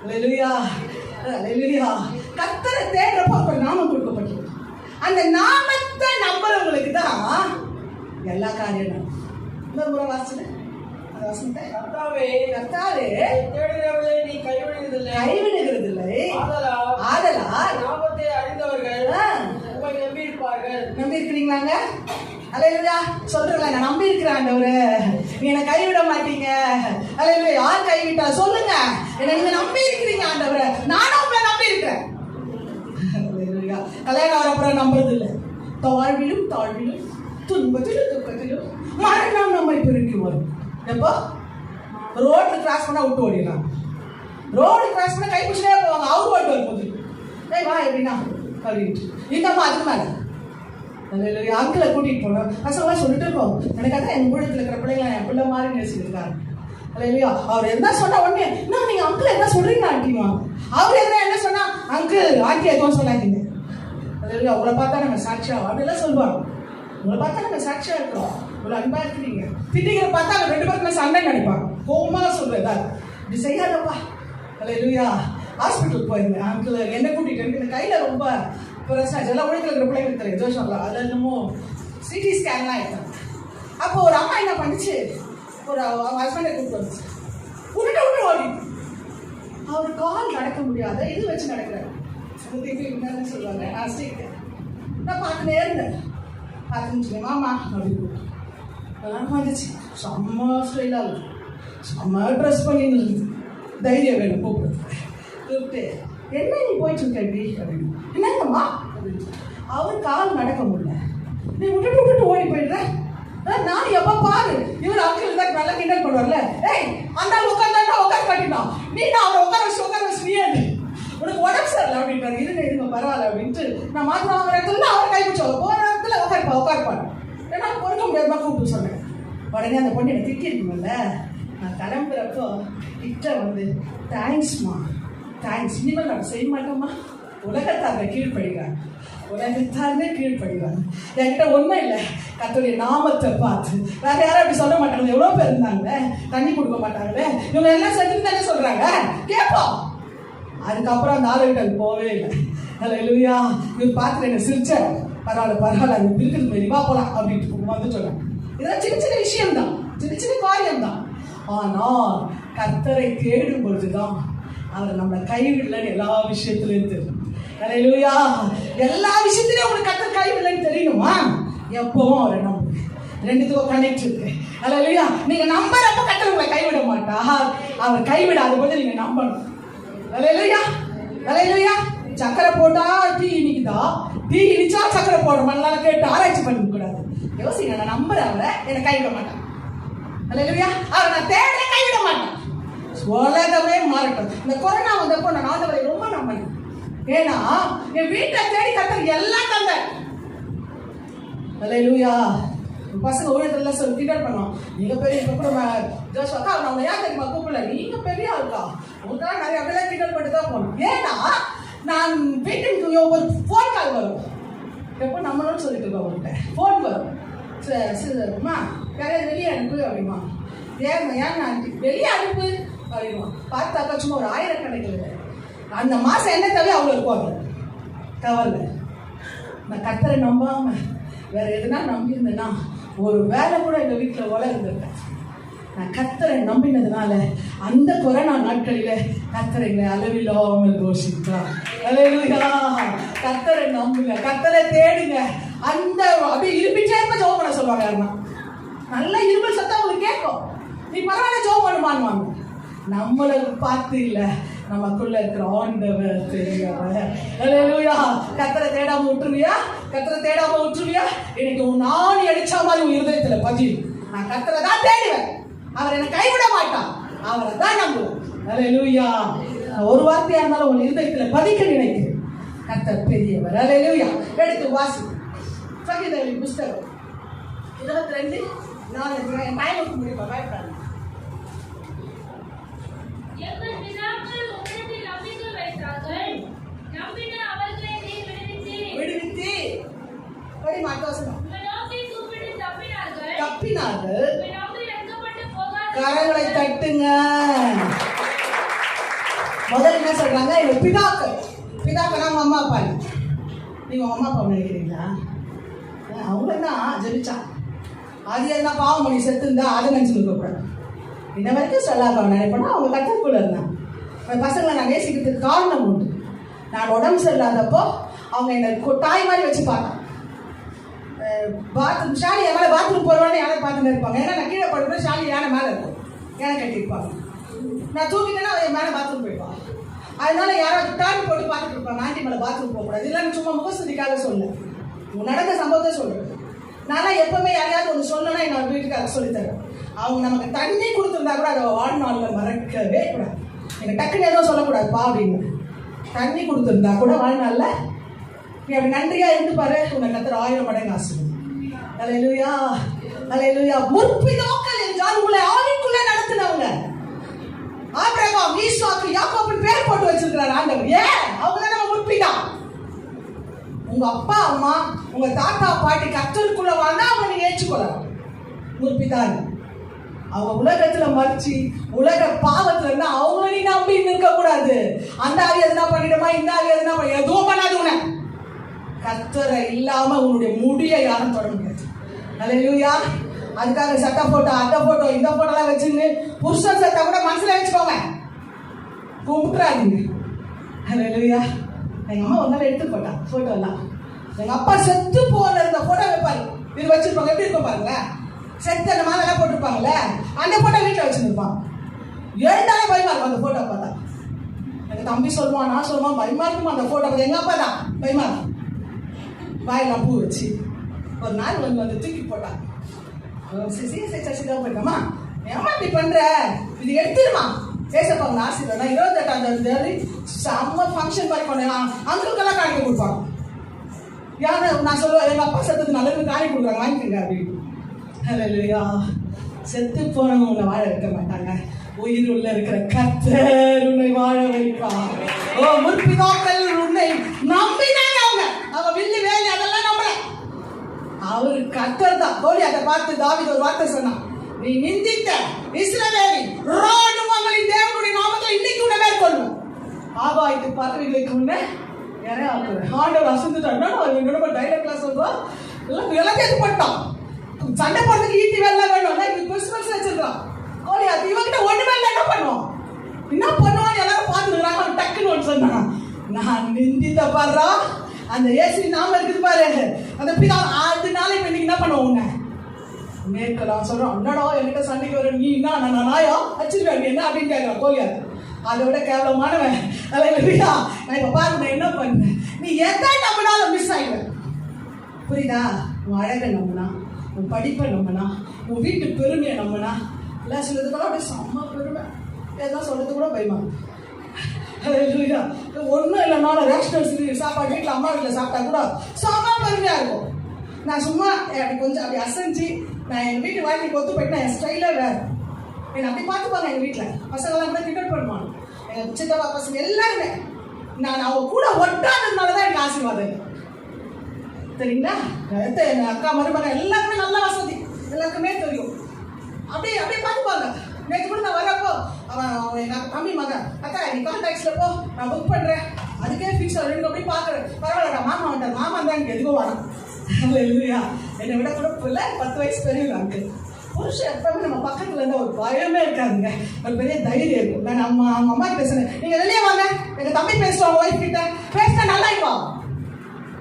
Speaker 1: அல்லேலூயா அல்லேலூயா. கர்த்தரை தேடுறப்ப ஒரு நாமம் கொடுக்கப்பட்டது. அந்த நாமத்தை நம்புறவங்களுக்கு தான் எல்லா காரியம். இன்னொரு முறை வாசிச்சு
Speaker 2: கர்த்தாவே
Speaker 1: தேடுகிறவர்களை
Speaker 2: நீ
Speaker 1: கைவிடுகிறதில்லை. ஆதலால்
Speaker 2: நாமத்தை அறிந்தவர்கள் உம்மை
Speaker 1: நம்பி இருக்கிறீங்களாங்க? அல்லேலூயா. சொல்றேன், நான் நம்பி இருக்கிறேன் ஆண்டவரே, நீ என்னை கைவிட மாட்டீங்க. அல்லேலூயா. யார் கைவிட்டா சொல்லுங்க. என்னை நீங்க நம்பி இருக்கிறீங்க ஆண்டவரே, நானும் உங்களை நம்பி இருக்கிறேன். அல்லேலூயா. கல்யாணம் வரப்புறம் நம்புறது இல்லை. தாழ்விலும் துன்பத்திலும் துக்கத்திலும் மரணம் நம்மை பெருக்கி வரும். எப்போ ரோடு கிராஸ் பண்ணா விட்டு ஓடிடலாம். ரோடு கிராஸ் பண்ணா கை பிடிச்சே போவாங்க. அவர் ஓட்டு வரும்போது வா எப்படின்னா அப்படின்ட்டு இந்தம்மா அதுக்கு மேல அங்கிளை கூட்டிட்டு போனோம். பசங்களாம் சொல்லிட்டு இருக்கோம், எனக்கு அதான் என் கூடத்தில் இருக்கிற பிள்ளைங்களை என் பிள்ளை மாதிரி நேசிக்கிறாரு. இல்லையா? அவர் என்ன சொன்னா உடனே இன்னும் நீங்க அங்கிள் என்ன சொல்றீங்க ஆண்டிமா? அவர் என்ன சொன்னா அங்கிள் ஆண்டி எதுவும் சொல்லாதீங்க. இல்லையா? உங்களை பார்த்தா நாங்கள் சாட்சியா அப்படிலாம் சொல்லுவாங்க. உங்களை பார்த்தா நாங்கள் சாட்சியா இருக்கிறோம், இவ்வளோ அன்பா இருக்கிறீங்க. திட்டிக்கிற பார்த்தா அவங்க 2 பேருக்குமே சண்டை நினைப்பாங்க. கோபமாக சொல்றதா இப்படி செய்யாதப்பா. இல்லையா? ஹாஸ்பிட்டலுக்கு போயிருந்தேன். அங்கிள் என்ன கூட்டிட்டு எனக்கு கையில ரொம்ப பிரச்சனை. எல்லாம் உழைக்கிற இருக்கிற பிள்ளைங்களுக்கு தெரியும் ஜோஷம்லாம். அது என்னமோ சிடி ஸ்கேன்லாம் எடுத்தாங்க. அப்போ ஒரு அம்மா என்ன பண்ணிச்சு, ஒரு அவங்க ஹஸ்பண்டை கூப்பிட்டு வந்துச்சு. விட்டு ஓடி அவர் கால் நடக்க முடியாத இது வச்சு நடக்கிறாரு. என்னன்னு சொல்லுவாங்க. நான் பார்த்துனே இருந்தேன். பார்த்துச்சு மாமா அப்படின்னு வந்துச்சு. செம்ம ஸ்டைலாக செம்ம ட்ரெஸ் பண்ணின்னு இருக்குது. தைரியம் வேணும் கூப்பிட்டு என்ன நீ போயிட்டு இருக்க எப்படி அப்படின்னு. என்னங்கம்மா அப்படின்னு. அவர் கால் நடக்க முடியல, நீ விட்டுட்டு ஓடி போயிடுற. நான் எப்ப பாரு இவர் அங்கிள் தான் நல்லா கிண்டல் பண்ணுவார்ல, ஏய் அந்த உட்கார்ந்தா உட்கார மாட்டினான், நீ நான் அவரை உட்கார வச்சு நீ உனக்கு உடம்பு சரியில்லை அப்படின்றாரு. இருங்க பரவாயில்ல அப்படின்ட்டு நான் மாத்திரம் வாங்குற இடத்துல அவர் கைப்பிடிச்சோம். போகிற இடத்துல உட்காருப்பாரு. ஏன்னா பொறுக்க முடியாதுமா கூப்பிட்டு சொன்னேன். உடனே அந்த பொண்ணு எனக்கு திட்டிருக்குமில்ல, நான் கிளம்புறப்போ கிட்ட வந்து தேங்க்ஸ்மா தேங்க்ஸ், இனிமேல் நான் செய்ய மாட்டோம்மா. உலகத்தாரை கீழ்ப்படுகிறாங்க, உலகத்தாருமே கீழ்ப்படுகிறாங்க. என்கிட்ட ஒன்றும் இல்லை, கர்த்தருடைய நாமத்தை பார்த்து வேற யாரும் அப்படி சொல்ல மாட்டாங்க. எவ்வளோ பேர் இருந்தாங்க, தண்ணி கொடுக்க மாட்டாங்களே, இவங்க எல்லாம் செஞ்சுன்னு தானே சொல்றாங்க, கேட்போம். அதுக்கப்புறம் அந்த ஆளுகிட்ட அது போவே இல்லை. அல்லேலூயா. இவர் பார்த்துட்டு என்ன சிரிச்சார். பரவாயில்ல அது இருக்குது மாரி வா போலாம் அப்படின்ட்டு வந்து சொன்னாங்க. இதெல்லாம் சின்ன விஷயம்தான், சின்ன காரியம்தான். ஆனால் கர்த்தரை தேடும் பொழுதுதான் அவர் நம்மளை கைவிடலன்னு எல்லா விஷயத்திலையும் தெரியும். அல்லேலூயா. எல்லா விஷயத்திலையும் உங்களுக்கு கர்த்தர் கைவிடலன்னு தெரியணுமா? எப்பவும் அவரை நம்புங்க. 2த்துக்கும் கனெக்ட் இருக்கு. அல்லேலூயா. நீங்க நம்புறப்ப கர்த்தர் உங்களை கைவிட மாட்டார். அவர் கைவிடாத போது நீங்க நம்பணும். அல்லேலூயா. சக்கரை போட்டா டீ இனிக்குதா, டீ இனிச்சா சக்கரை போடுறோம் கேட்டு ஆராய்ச்சி பண்ண கூடாது. யோசிங்க, நான் நம்புறேன் அவரை, என்னை கைவிட மாட்டேன். அல்லேலூயா. அவரை நான் தேட கைவிட மாட்டேன். உலகமே மாறட்டும். இந்த கொரோனா வந்தப்போ நான் ஆண்டவரை ரொம்ப நம்பினேன். ஏன்னா என் வீட்டை தேடி கர்த்தர் எல்லாம் தந்தார். அல்லேலூயா. பசங்க ஊழியத்துல சொல்லி கிண்டல் பண்ணுவோம், நீங்க பெரிய ஜோஷாக்கா நம்ம ஏன் தெரியுமா கூப்பிடல, நீங்க பெரிய ஆளுக்கா உங்களுக்காக நிறைய அப்படிலாம் கிண்டல் பண்ணிட்டு தான் போகணும். ஏன்னா நான் வீட்டுக்கு ஒரு ஃபோன் கால் வரும், எப்போ நம்மளும் சொல்லிட்டு இருக்கோம், அவங்கள்ட்ட ஃபோன் வரும். சரிம்மா யாரையாவது வெளியே அனுப்பு அப்படிமா. ஏன் ஆண்டி வெளியே அனுப்பு அப்படிமா. பார்த்தாக்கா சும்மா ஒரு 1000 கணக்கில் அந்த மாசம் என்ன தேவையோ அவ்வளோ இருக்கும். அது கவலை. நான் கர்த்தரை நம்பாம வேற எதுனா நம்பியிருந்தேன்னா ஒரு வேலை கூட எங்கள் வீட்டில் வளர்ந்துருக்கேன். நான் கர்த்தரை நம்பினதுனால அந்த கொரோனா நாட்களில கர்த்தரை அளவில்லாமல் கோஷித்தார். அல்லேலூயா. கர்த்தரை நம்புங்க, கர்த்தரை தேடுங்க. அந்த அப்படியே இருப்பிட்டே இருப்ப ஜெபம் பண்ண சொல்லுவாங்க. யாருன்னா நல்லா இரும்பல் சத்தம் உங்களுக்கு கேட்கும். நீ பரவாயில்ல ஜெபம் பண்ணுமான்னு. நம்மளை பார்த்து இல்ல, நமக்குள்ள இருக்கிற ஆண்டவர் தெரியாத. அல்லேலூயா. கர்த்தரை தேடாம விட்டுருவியா? கர்த்தரை தேடாம விட்டுருவியா? எனக்கு உன் ஆணி அடிச்சா மாதிரி உன் இருதயத்துல பதியும். நான் கர்த்தரை தான் தேடுவேன். அவர் என்னை கைவிட மாட்டான். அவரை தான் நம்புவேன். அல்லேலூயா. ஒரு வார்த்தையா இருந்தாலும் உன் இருதயத்துல பதிக்க நினைக்கிறேன். கர்த்தர் பெரியவர். அல்லேலூயா. எடுத்து வாசி. சங்கீதங்களின் புஸ்தகம் 22. நான் என் டைமுக்கு முடிப்பா, பயப்படாது.
Speaker 3: எங்கள் பிதாக்கள் உம்மிடத்தில் நம்பிக்கை வைத்தார்கள். நம்பின அவர்களை நீர் விடுவித்தீர்.
Speaker 1: படி மாட்டோசனம்.
Speaker 3: உம்மை நோக்கி கூப்பிட்டு தப்பினார்கள்.
Speaker 1: உம்மை
Speaker 3: நோக்கி வெட்கப்பட்டு போகாத.
Speaker 1: கரங்களை தட்டுங்க. முதல்ல என்ன சொல்றாங்க? எங்க பிதாக்கள். பிதாக்கள் அவங்க அம்மா அப்பா. நீங்க உங்க அம்மா அப்பா நினைக்கிறீங்களா? அவங்க தான் ஜெபிச்சான். அது எதுனா பாவம் பண்ணி செத்து இருந்தா அதை நினைச்சு கூடாது. இன்ன வரைக்கும் சொல்லாப்பா நினைப்போனா அவங்க கத்தக்குள்ள இருந்தாங்க. பசங்களை நான் நேசிக்கிறதுக்கு காரணம் உண்டு. நான் உடம்பு சரியில்லாதப்போ அவங்க என்னை தாய் மாதிரி வச்சு பார்த்தாங்க. பாத்ரூம் ஷாலி என் மேலே பாத்ரூம் போடுவான்னு யாரை பார்த்துன்னு இருப்பாங்க. ஏன்னா நான் கீழே படுறேன், ஷாலி யானை மேலே இருக்கும், யானை கட்டியிருப்பாங்க. நான் தூக்கிட்டேன்னா அவன் மேலே பாத்ரூம் போயிடுவான். அதனால யாராவது டேர்ன் போட்டு பார்த்துட்டு இருப்பாங்க, ஆண்டி மேலே பாத்ரூம் போகக்கூடாது. இல்லை சும்மா முகஸ்துதிக்காக சொல்ல, நடந்த சம்பவத்தை சொல்றேன். நான்லாம் எப்பவுமே யாரையாவது ஒன்று சொல்லணும்னா என்னோட வீட்டுக்காக சொல்லித்தரேன். அவங்க நமக்கு தண்ணி கொடுத்துருந்தா கூட அதை வாழ்நாளில் மறக்கவே கூடாது. எனக்கு டக்குன்னு எதுவும் சொல்லக்கூடாதுப்பா அப்படின்னு. தண்ணி கொடுத்துருந்தா கூட வாழ்நாளில் நீ அப்படி நன்றியா இருந்து பாரு, உன்னை கர்த்தர் 1000 மடங்கு ஆசீர்வதிப்பார். அல்லேலூயா. அல்லேலூயா. முற்பிதாக்கள் என்றால் உங்களை ஆவிக்குள்ளே நடத்தினவங்க. ஆபிரகாம், ஈசாக்கு, யாக்கோபின் பேர் போட்டு வச்சிருக்கிறார் ஆண்டவர். ஏன்? அவங்க தான் நம்ம முற்பிதா. உங்க அப்பா அம்மா உங்க தாத்தா பாட்டி கர்த்தருக்குள்ள வாழ்ந்தா அவங்க நீங்க ஏற்றுக்கொள்ளலாம். முற்பிதான் அவங்க உலகத்துல மறிச்சு உலக பாவத்துல இருந்தா அவங்க நீ நம்பி நிற்க கூடாது. அந்த ஆவி எதுனா பண்ணிடுமா, இந்த ஆவி எதுனா பண்ணி எதுவும் பண்ணாது. உன கர்த்தரை இல்லாம உன்னுடைய முடியை யாரும் தொட முடியாது. அல்லேலூயா. அதுக்காக சட்ட போட்டோ, அந்த போட்டோ, இந்த போட்டோலாம் வச்சுன்னு புருஷன் சட்டை கூட மனசுல வச்சுக்கோங்க, கும்பிட்டுறாதீங்க. அல்லேலூயா. எங்க அம்மா ஒரு நாள் எடுத்து போட்டா போட்டோ எல்லாம். எங்க அப்பா செத்து போன இருந்த போட்டோ வைப்பாரு, இது வச்சிருப்பாங்க. எப்படி இருக்கும் பாருங்க, செத்து அந்த மாதிரி எல்லாம் போட்டிருப்பாங்கல்ல, அந்த போட்டோ வீட்டில் வச்சுருப்பான். எழுந்தாலே பயமா இருக்கும் அந்த போட்டோ பார்த்தா. எங்க தம்பி சொல்லுவான், நான் சொல்லுவான், பயமா இருக்குமா அந்த போட்டோ பார்த்து. எங்க அப்பா தான் பயமா இருக்கும். வாயெல்லாம் பூ வச்சு ஒரு நாள் வந்து தூக்கி போட்டான். சர்ச்சுதான் போயிட்டோமா, ஏமா இப்படி பண்ற, இது எடுத்துருமா ஏசப்பா ஆசீர்வாதம். 28ஆம் தேதி செம்ம ஃபங்க்ஷன் மாதிரி பண்ணலாம், அங்களுக்கெல்லாம் காணிக்க கொடுப்பாங்க. யாரு நான் சொல்லுவேன், எங்க அப்பா செத்துக்கு நல்லது காணி கொடுக்குறாங்க, வாங்கிக்கோங்க அப்படின்னு. அல்லேலூயா. செத்து போனவங்க உன்னை வாழ வைக்க மாட்டாங்க, உயிர் உள்ள இருக்கிற கர்த்தர் உன்னை வாழ வைப்பார். ஓ, முற்பிதாக்கள் உன்னை நம்பினாங்க. அவங்க வில்லு வேலை அதெல்லாம் நம்பல, அவரு கர்த்தர் தான். கோலி அதை பார்த்து தாவீது ஒரு வார்த்தை சொன்னான், நீ நிந்தித்த இஸ்ரவேலி ராணுவங்களின் தேவனுடைய நாமத்தை இன்னைக்கு உன்னை மேற்கொள்ளும். ஆகாயத்து பறவைகளுக்கு உன்னை இறையாக்குவேன். ஆண்டவர் அசந்துட்டான். டைலாக்ல சொல்றோம், எல்லாம் கேட்கப்பட்டான். சண்டை போடுறதுக்கு ஈட்டி வேலை வேணும், கிறிஸ்துமஸ் வச்சிருக்கான். கோலி அது இவங்கிட்ட ஒண்ணுமே இல்லை, என்ன பண்ணுவோம், என்ன பண்ணுவான்னு எல்லாரும் பார்த்துருக்காங்க. டக்குன்னு ஒன்று சொன்னான், நான் நிந்தித்த பாடுறா அந்த ஏசி நாம இருக்குது பாரு, அந்த பிதா, அதனால இப்ப இன்னைக்கு என்ன பண்ணுவோம், உன்னை மேற்கலாம் சொல்றோம். அண்ணடா என்கிட்ட சண்டைக்கு வர நீ என்ன நான் நாயா வச்சிருக்கேன் என்ன அப்படின்னு கேட்கறான் கோலியார். அதை விட கேவலமானவன். அல்லேலூயா. நான் இப்ப பாருங்க நான் என்ன பண்ணேன், நீ எதை நம்பினாலும் மிஸ் ஆயிடுவேன். புரியுதா? உன் அழகை நம்பினா, உன் படிப்பை நம்பினா, உன் வீட்டு பெருமையை நம்பினா, எல்லாம் சொல்றதுக்கெல்லாம் அப்படியே செம்ம பெருமை, எதாவது சொல்றது கூட பயமா. அல்லேலூயா. ஒன்றும் இல்லைனாலும் ரேஷனல் சாப்பாடு வீட்டில் அம்மா வீட்டில் சாப்பிட்டா கூட செம்ம பெருமையா இருக்கும். நான் சும்மா அப்படி கொஞ்சம் அப்படி அசைஞ்சு நான் எங்கள் வீட்டு வாழ்க்கை கொத்து போயிட்டு என் ஸ்டைலாக வேறு என்னை அப்படி பார்த்துப்பாங்க. எங்கள் வீட்டில் பசங்கள்லாம் கூட கிரிக்கெட் பண்ணுவாங்க, எங்கள் சித்தப்பா பசங்க எல்லாருமே. நான் அவங்க கூட ஒட்டாததுனால தான் எனக்கு ஆசீர்வாதம் தெரியுங்களா. எங்கள் அக்கா மருமகன் எல்லாருமே நல்ல வசதி, எல்லாருக்குமே தெரியும். அப்படியே அப்படியே பார்த்துப்பாங்க. நேற்று கூட நான் வரப்போ அவன் எங்கள் தம்பி மகன் அக்கா நீ கான்டாக்ட்ஸில் போ நான் புக் பண்ணுறேன் அதுக்கே ஃபிக்ஸ் ரெண்டு அப்படி பார்க்குறேன் பரவாயில்லடா மாமா வந்தார் மாமா தான் எனக்கு எதுவும் வரான் இல்லையா என்னை விட கூட இல்லை 10 வயசு பெரியவங்க அங்கு புருஷன் எப்பவுமே நம்ம பக்கத்தில் இருந்தால் ஒரு பயமே இருக்காதுங்க ஒரு பெரிய தைரியம் இருக்கும் நான் அவங்க அம்மா கிட்ட சொன்னேன் நீங்கள் வெளியே வாங்க எங்கள் தம்பி பேசுவாங்க ஒய்ஃப் கிட்ட பேசினா நல்லா இருக்கும்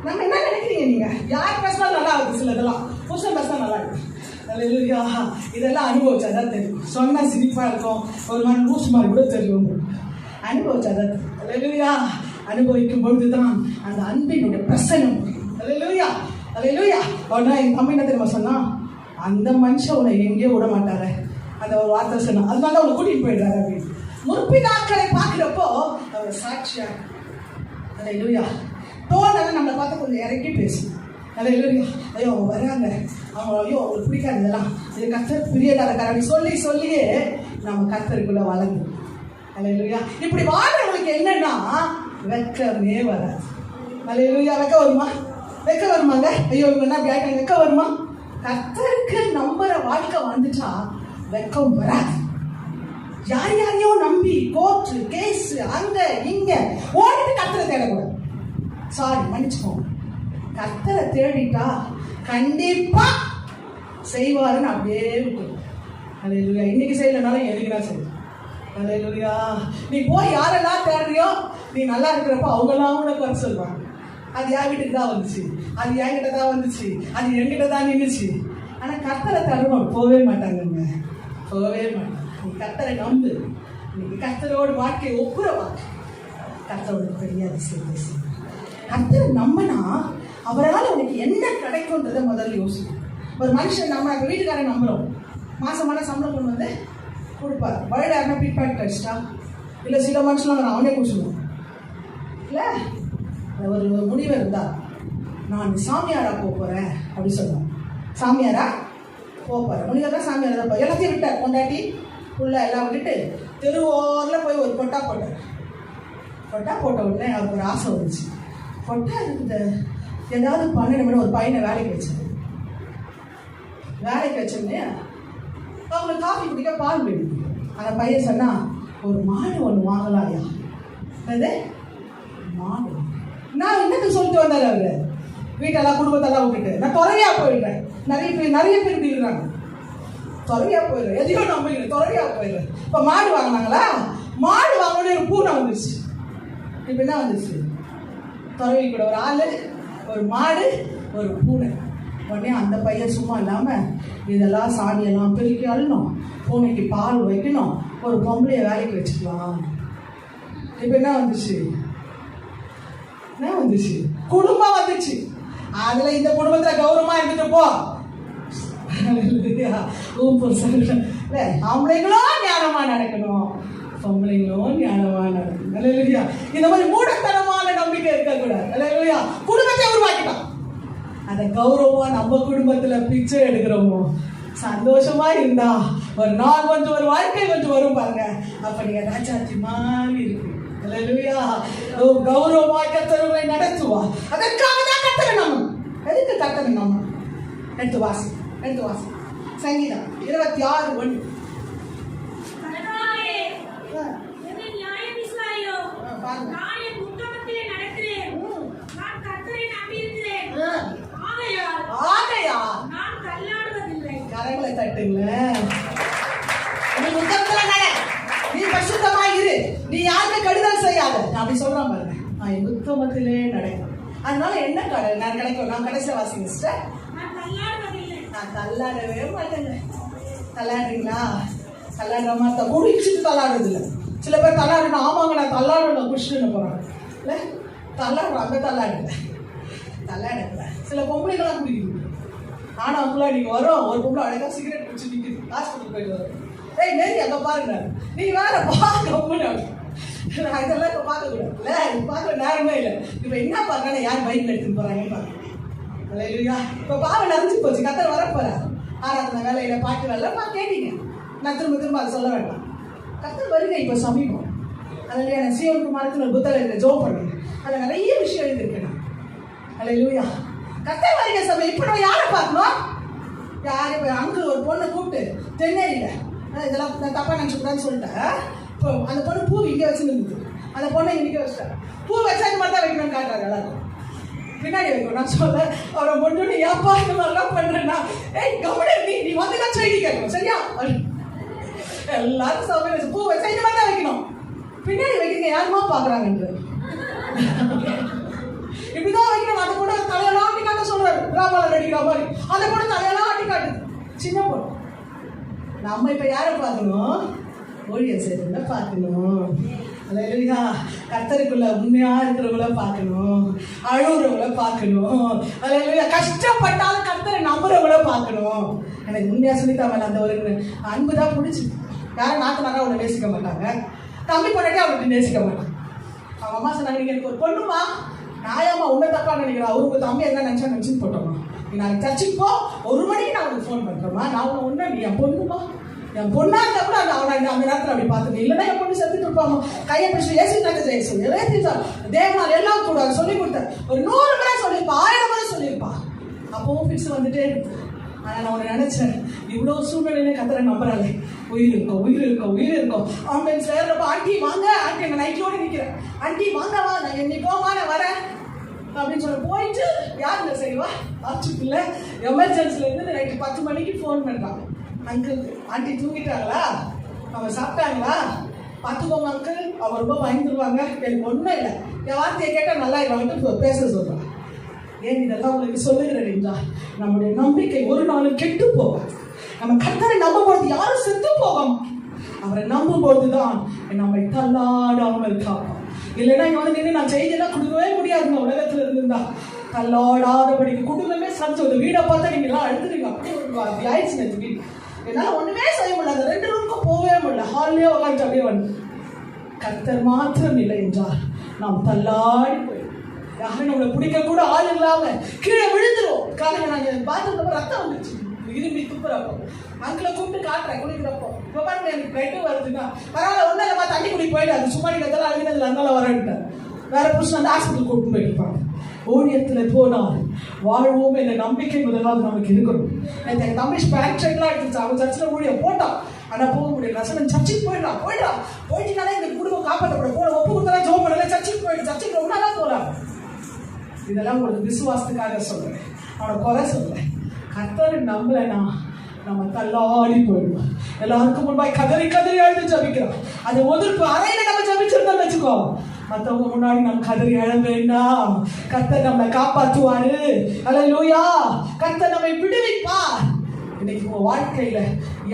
Speaker 1: நம்ம என்ன நினைக்கிறீங்க நீங்கள் யார் பேசினாலும் நல்லா இருக்கும் சில இதெல்லாம் புருஷன் பேசினா நல்லா இருக்கும் இல்லையா இதெல்லாம் அனுபவிச்சாதான் தெரியும் சொன்னால் சிரிப்பாக இருக்கும் ஒரு மாதிரி லூஸ் மாதிரி கூட தெரியும் அனுபவிச்சாதான் தெரியும் இல்லையா அனுபவிக்கும் பொழுது தான் அந்த அன்பினுடைய பிரசனம் இல்லையா இல்லையா உடனே என் தம்பி என்ன தெரியுமா சொன்னா அந்த மனுஷன் உன்னை எங்கேயோ விட மாட்டாரு அந்த ஒரு வார்த்தை சொன்னா அதனால தான் உன்னை கூட்டிகிட்டு போயிடுறாரு அப்படின்னு முற்பிதாக்களை பார்க்குறப்போ அவர் சாட்சியா இல்லையா தோணலாம் நம்மளை பார்த்து கொஞ்சம் இறக்கி பேசும் இல்லையா ஐயோ அவங்க வராங்க அவங்க ஐயோ அவங்களுக்கு பிடிக்காது இதெல்லாம் இது கர்த்தர் பிரியதாரக்கார அப்படி சொல்லியே நம்ம கர்த்தருக்குள்ள வளர்ந்து இல்லையா இப்படி வாழ்றவங்களுக்கு என்னன்னா வெக்கமே வராது இல்லையா வெக்க வருமாங்க ஐயோ இவங்க என்ன அப்படி வெக்க வருமா கர்த்தருக்கு நம்புற வாழ்க்கை வந்துட்டா வெக்கம் வராது யார் யாரையோ நம்பி கோர்ட்டு கேஸ் அங்க இங்க ஓடிட்டு கர்த்தரை தேடக்கூடாது சாரி மன்னிச்சுக்கோங்க கர்த்தரை தேடிட்டா கண்டிப்பா செய்வாருன்னு அப்படியே இருக்கும் அல்லேலூயா இன்னைக்கு செய்யலனாலும் எனக்கு தான் செய்யும் அல்லேலூயா நீ போய் யாரெல்லாம் தேடுறியோ நீ நல்லா இருக்கிறப்ப அவங்கெல்லாம் கூட குறை சொல்லுவாங்க அது என் வீட்டுக்கு தான் வந்துச்சு அது என்கிட்ட தான் வந்துச்சு அது என்கிட்ட தான் நின்றுச்சு ஆனால் கர்த்தரை தருவோம் போகவே மாட்டாங்கங்க போகவே மாட்டாங்க நீ கர்த்தரை நம்பு இன்னைக்கு கர்த்தரோட வாழ்க்கை ஒப்புற வாழ்க்கை கர்த்தரோட பெரிய அதிசயம் கர்த்தரை நம்பினா அவரால் உனக்கு என்ன கிடைக்கும்ன்றதை முதல்ல யோசிக்கும் ஒரு மனுஷன் நம்ம எங்கள் வீட்டுக்காரன் நம்புகிறோம் மாசமான சம்பளம் கொண்டு வந்து கொடுப்பார் வருட யாருன்னா பிட்பாக் கழிச்சிட்டா இல்லை சில மனுஷன்லாம் அவனே குடிச்சுடுவோம் இல்லை ஒரு முடிவு இருந்தால் நான் சாமியாரா போகிறேன் அப்படி சொன்னான் சாமியாரா போகிறேன் முடிவு தான் சாமியாரா தான் எல்லாத்தையும் விட்டார் கொண்டாட்டி உள்ள எல்லாம் விட்டுட்டு தெருவோரில் போய் ஒரு கொட்டா போட்ட உடனே அவருக்கு ஒரு ஆசை வந்துச்சு கொட்டா இருக்குது ஏதாவது 12 மணி ஒரு பையனை வேலைக்கு வச்சோடனே அவங்களுக்கு காஃபி குடிக்க பால் வேணும் அந்த பையன் சொன்னா ஒரு மாடு ஒன்று வாங்கலாம்யா அது மாடு நான் என்னத்துக்கு சொல்லிட்டு வந்தார் அவரு வீட்டெல்லாம் குடும்பத்தெல்லாம் விட்டுட்டு நான் துறையா போயிடுறேன் நிறைய பேர் இருக்கிறாங்க துறையா போயிடுறேன் எதையோ நம்பிக்கிறேன் துறையா போயிடுறேன் இப்போ மாடு வாங்கினாங்களா மாடு வாங்கணும்னு ஒரு பூனை வந்துருச்சு இப்போ என்ன வந்துருச்சு துறவி கூட ஒரு ஆள் ஒரு மாடு ஒரு பூனை உடனே அந்த பையன் சும்மா இல்லாமல் இதெல்லாம் சாணியெல்லாம் பெருக்கி அள்ளணும் பூனைக்கு பால் வைக்கணும் ஒரு பொம்பளையை வேலைக்கு வச்சுக்கலாம் இப்போ என்ன வந்துச்சு குடும்பம் வந்துச்சு அதுல இந்த குடும்பத்துல கௌரவமா இருந்துட்டு போ ஆம்பளைங்களும் ஞானமா நடக்கணும் பொம்பளைங்களும் ஞானமா நடக்கணும் இந்த மாதிரி மூடத்தனமான நம்பிக்கை இருக்கக்கூடாது குடும்பத்தை உருவாக்கிட்டோம் அதை கௌரவமா நம்ம குடும்பத்துல பிச்சை எடுக்கிறோமோ சந்தோஷமா இருந்தா ஒரு நாள் கொஞ்சம் ஒரு வாழ்க்கை கொஞ்சம் வரும் பாருங்க அப்ப நீங்க ராஜாத்தி மாதிரி இருக்கு கௌரவமாய் கர்த்தரை நடத்துவா அதற்காக தான் கர்த்தரை நம்ம எதுக்கு கர்த்தரை நம்ம எடுத்து வாசி சங்கீதம் 26:1 கரங்களை தட்டுங்களேன் நீ பரிசுத்தமாயிரு நீ யாருக்கு கெடுதல் செய்யாத நான் அப்படி சொல்றேன் பாருங்க நான் என் உத்தமத்திலே நடக்கும் அதனால என்ன கிடைக்கும் நான் கடைசியில் வாசிங்க சிஸ்டர் நான் தள்ளாடவே மாட்டேங்க தள்ளாடுறீங்களா தள்ளாடுற மாதிரி தான் குடிச்சிட்டு தள்ளாடுறது இல்லை சில பேர் தள்ளாடணும் ஆமாங்க நான் தள்ளாடணும் குடிச்சுட்டு போறாங்க இல்லை தள்ளாடுறாங்க தள்ளாடல சில பொம்பளைங்களாம் குடிக்குது ஆனால் அவங்களா நீங்க வரும் ஒரு பொம்பளை அழகா சிகரெட் குடிச்சு நிற்குது ஹாஸ்பிட்டல் போயிட்டு வரும் ஏய் நேரி அங்கே பாருங்க நீ வேற பார்க்க நான் இதெல்லாம் இப்போ பார்க்கக்கூடாது இல்லை இப்போ பார்க்குற நேரமே இல்லை இப்போ என்ன பார்க்கறேன்னா யார் பைக்கில் எடுத்துன்னு போகிறாங்கன்னு பார்க்குறேன் இல்லையா இப்போ பாவம் நிறைஞ்சு போச்சு கத்தர் வரப்போறார் ஆராதனை வேலையில் பாட்டு வேலை கேட்டீங்க நான் திரும்ப அதை சொல்ல வேண்டாம் கத்தர் வருகை இப்போ சமீபம் அதில் நான் சிவன் குமாரத்தில் ஒரு புத்தகம் எழுத ஜோ பண்ணுங்க அதில் நிறைய விஷயம் எழுதியிருக்கேன் இல்லையா கத்தர் வருகை சமயம் இப்போ நம்ம யாரை பார்க்கணும் யார் இப்போ அங்கிள் ஒரு பொண்ணை கூப்பிட்டு தென்னையில் இதெல்லாம் நான் தப்பா நினச்சக்கூடாதுன்னு சொல்லிட்டேன். இப்போ அந்த பொண்ணு பூ இங்கே வச்சுருந்துது, அந்த பொண்ணை இங்கே வச்சுட்டேன். பூ வச்சா இந்த மாதிரி தான் வைக்கணும்னு காட்டுறாங்க எல்லாரும். பின்னாடி வைக்கணும். நான் சொல்ல அவரை பொண்ணு ஏப்பா இந்த மாதிரிலாம் பண்ணுறேன்னா, ஏய் கவலை நீ வந்து தான் செய்தி கேட்கணும் சரியா? எல்லாரும் சமையல் பூ வச்சா இந்த மாதிரி தான் வைக்கணும். பின்னாடி வைக்கிறீங்க யாருமா பார்க்குறாங்கன்ற இப்படிதான் வைக்கணும். அந்த பொண்ணு தலையெல்லாம் ஆட்டி காட்ட சொல்றாரு, டிராமாவில் நடிக்கிற மாதிரி. அந்த பொண்ணு தலையெல்லாம் ஆட்டி காட்டுது, சின்ன பொண்ணு. நம்ம இப்ப யாரை பார்க்கணும்? ஊழியர் செய்யறவங்கள பார்க்கணும். அல்லேலூயா. கர்த்தருக்குள்ள உண்மையா இருக்கிறவங்கள பார்க்கணும், அழுகுறவங்கள பார்க்கணும். அல்லேலூயா. கஷ்டப்பட்டாலும் கர்த்தரை நம்புறவங்கள பார்க்கணும். எனக்கு உண்மையா சொல்லித்தாமல அந்த ஒரு அன்பு தான் பிடிச்சி. யாரும் நாத்தனாரா அவனை நேசிக்க மாட்டாங்க, தம்பி பொண்ணாட்டி அவனுக்கு நேசிக்க மாட்டாங்க. அவங்க அம்மா சொன்னாங்க, நீங்க எனக்கு ஒரு பொண்ணுமா, நாயாமா உன்னை தப்பா நினைக்கிறா, அவருக்கு தம்பி என்ன நினைச்சா நினைச்சுன்னு போட்டோமா, நீ நாளைக்கு சர்ச்சுக்கு போ, 1 மணிக்கு நான் உனக்கு ஃபோன் பண்றேம்மா, நான் உன்னை ஒண்ணு நீ என் பொண்ணுமா, என் பொண்ணா இருந்தா கூட அவனை அந்த நேரத்தில் அப்படி பார்த்துட்டு இல்லைன்னா என் பொண்ணு செத்துட்டு இருப்பாமா, கையை பிடிச்சி ஏசி நாங்க ஜெயசு தேவனால் எல்லாம் கூட சொல்லி கொடுத்தேன். ஒரு 100 முறை சொல்லியிருப்பா, 1000 முறை சொல்லியிருப்பா. அப்பவும் பிக்ஸ் வந்துட்டே இருக்கு. ஆனால் நான் உன்னை நினைச்சேன், இவ்வளோ சூழ்நிலையில கத்தரை நம்புறாளே, உயிர் இருக்கும் உயிர் இருக்கும் உயிர் இருக்கும். ஆம்புலன்ஸ் வேறப்ப ஆண்டி வாங்க, ஆண்டி எங்கள் நைட்லோடு நிற்கிறேன், ஆண்டி வாங்கவா, நான் என்னைக்கோமா நான் வரேன் அப்படின்னு சொல்ல போயிட்டு யாருங்க செய்வா ஆச்சுக்குள்ள எமர்ஜென்சில இருந்து நைட்டு 10 மணிக்கு ஃபோன் பண்ணுறான். அங்கிள் ஆண்டி தூங்கிட்டாங்களா, அவங்க சாப்பிட்டாங்களா, பார்த்துக்கோங்க அங்கிள், அவங்க ரொம்ப பயந்துருவாங்க, எனக்கு ஒன்றும் இல்லை, என் வார்த்தையை கேட்டால் நல்லா இருவாங்கட்டு பேச சொல்கிறான். ஏன் இதெல்லாம் உங்களுக்கு சொல்லுகிறேன், நம்முடைய நம்பிக்கை ஒரு நாளும் கெட்டு போகும். நம்ம கர்த்தரை நம்பும்போது யாரும் செத்து போவோம், அவரை நம்பும்போது தான் நம்மை தள்ளாடாமல் காப்போம். இல்லைன்னா இங்க வந்து நின்று நான் செய்தியெல்லாம் கொடுக்கவே முடியாதுங்க. உலகத்துல இருந்தா தள்ளாடாதபடிக்கு குடும்பமே சமைச்சு வீடை பார்த்தா நீங்க எல்லாம் அழுதுறீங்க, அப்படி ஒரு ஆயிடுச்சு நேற்று வீடு. என்னால ஒண்ணுமே செய்ய முடியல, அந்த 2 ரூமுக்கும் போகவே முடியல, ஹால்லேயே உட்காந்து அப்படியே வந்து. கர்த்தர் மாத்திரம் இல்லை என்றால் நாம் தள்ளாடி போயிடும். யாரும் நம்மளை பிடிக்க கூட ஆள் இல்லாம கீழே விழுந்துரும். காலையில் நாங்கள் பாத்ரூம்ல ரத்தம் வந்துச்சு, விரும்பி துப்புறப்போ அங்கிளை கூப்பிட்டு காட்டுறேன் குளிக்கிறப்போ, இப்போ பாருங்க எனக்கு பிளட்டும் வருதுன்னா பரவாயில்ல, ஒன்றும் இல்லைம்மா தண்ணி குடி போயிடாது, சும்மா நீங்க எதெல்லாம் அழுகினதுல அதனால வரேன்ட்டேன். வேற புருஷன் அந்த ஹாஸ்பிட்டல் கூப்பிட்டு போயிருப்பாங்க. ஊழியத்தில் போனால் வாழ்வோம் என்ற நம்பிக்கை முதலாவது நமக்கு இருக்கணும். என் தம்பி பேண்ட் ஷர்ட்லாம் எடுத்துச்சு, அவன் சர்ச்சில் ஊழியம் போட்டான், ஆனால் போக முடியும். ரசனன் சர்ச்சுக்கு போயிட்டானாலே இந்த குடும்பம் காப்பாற்றப்பட போல ஒப்பு கொடுத்தா ஜோம் பண்ணல, சர்ச்சுக்கு போயிட்டு சர்ச்சுக்கு ரொம்ப நாளாக போகலாம். இதெல்லாம் உங்களுக்கு விசுவாசத்துக்காக சொல்றேன், அவனை குறை சொல்றேன். கர்த்தரை நம்பலைன்னா நம்ம தள்ளாடி போயிடுவோம். எல்லாருக்கும் முன்பாய் கதறி கதறி அழுது ஜபிக்கிறோம். அது ஒதுர்ப்பு அறையில நம்ம ஜபிச்சிருந்தோம்னு வச்சுக்கோ, மற்றவங்க முன்னாடி நம்ம கதறி அழ வேண்டாம். கர்த்தர் நம்மளை காப்பாற்றுவாரு. அல்லேலூயா. கர்த்தர் நம்மை விடுவிப்பார். இன்னைக்கு உங்க வாழ்க்கையில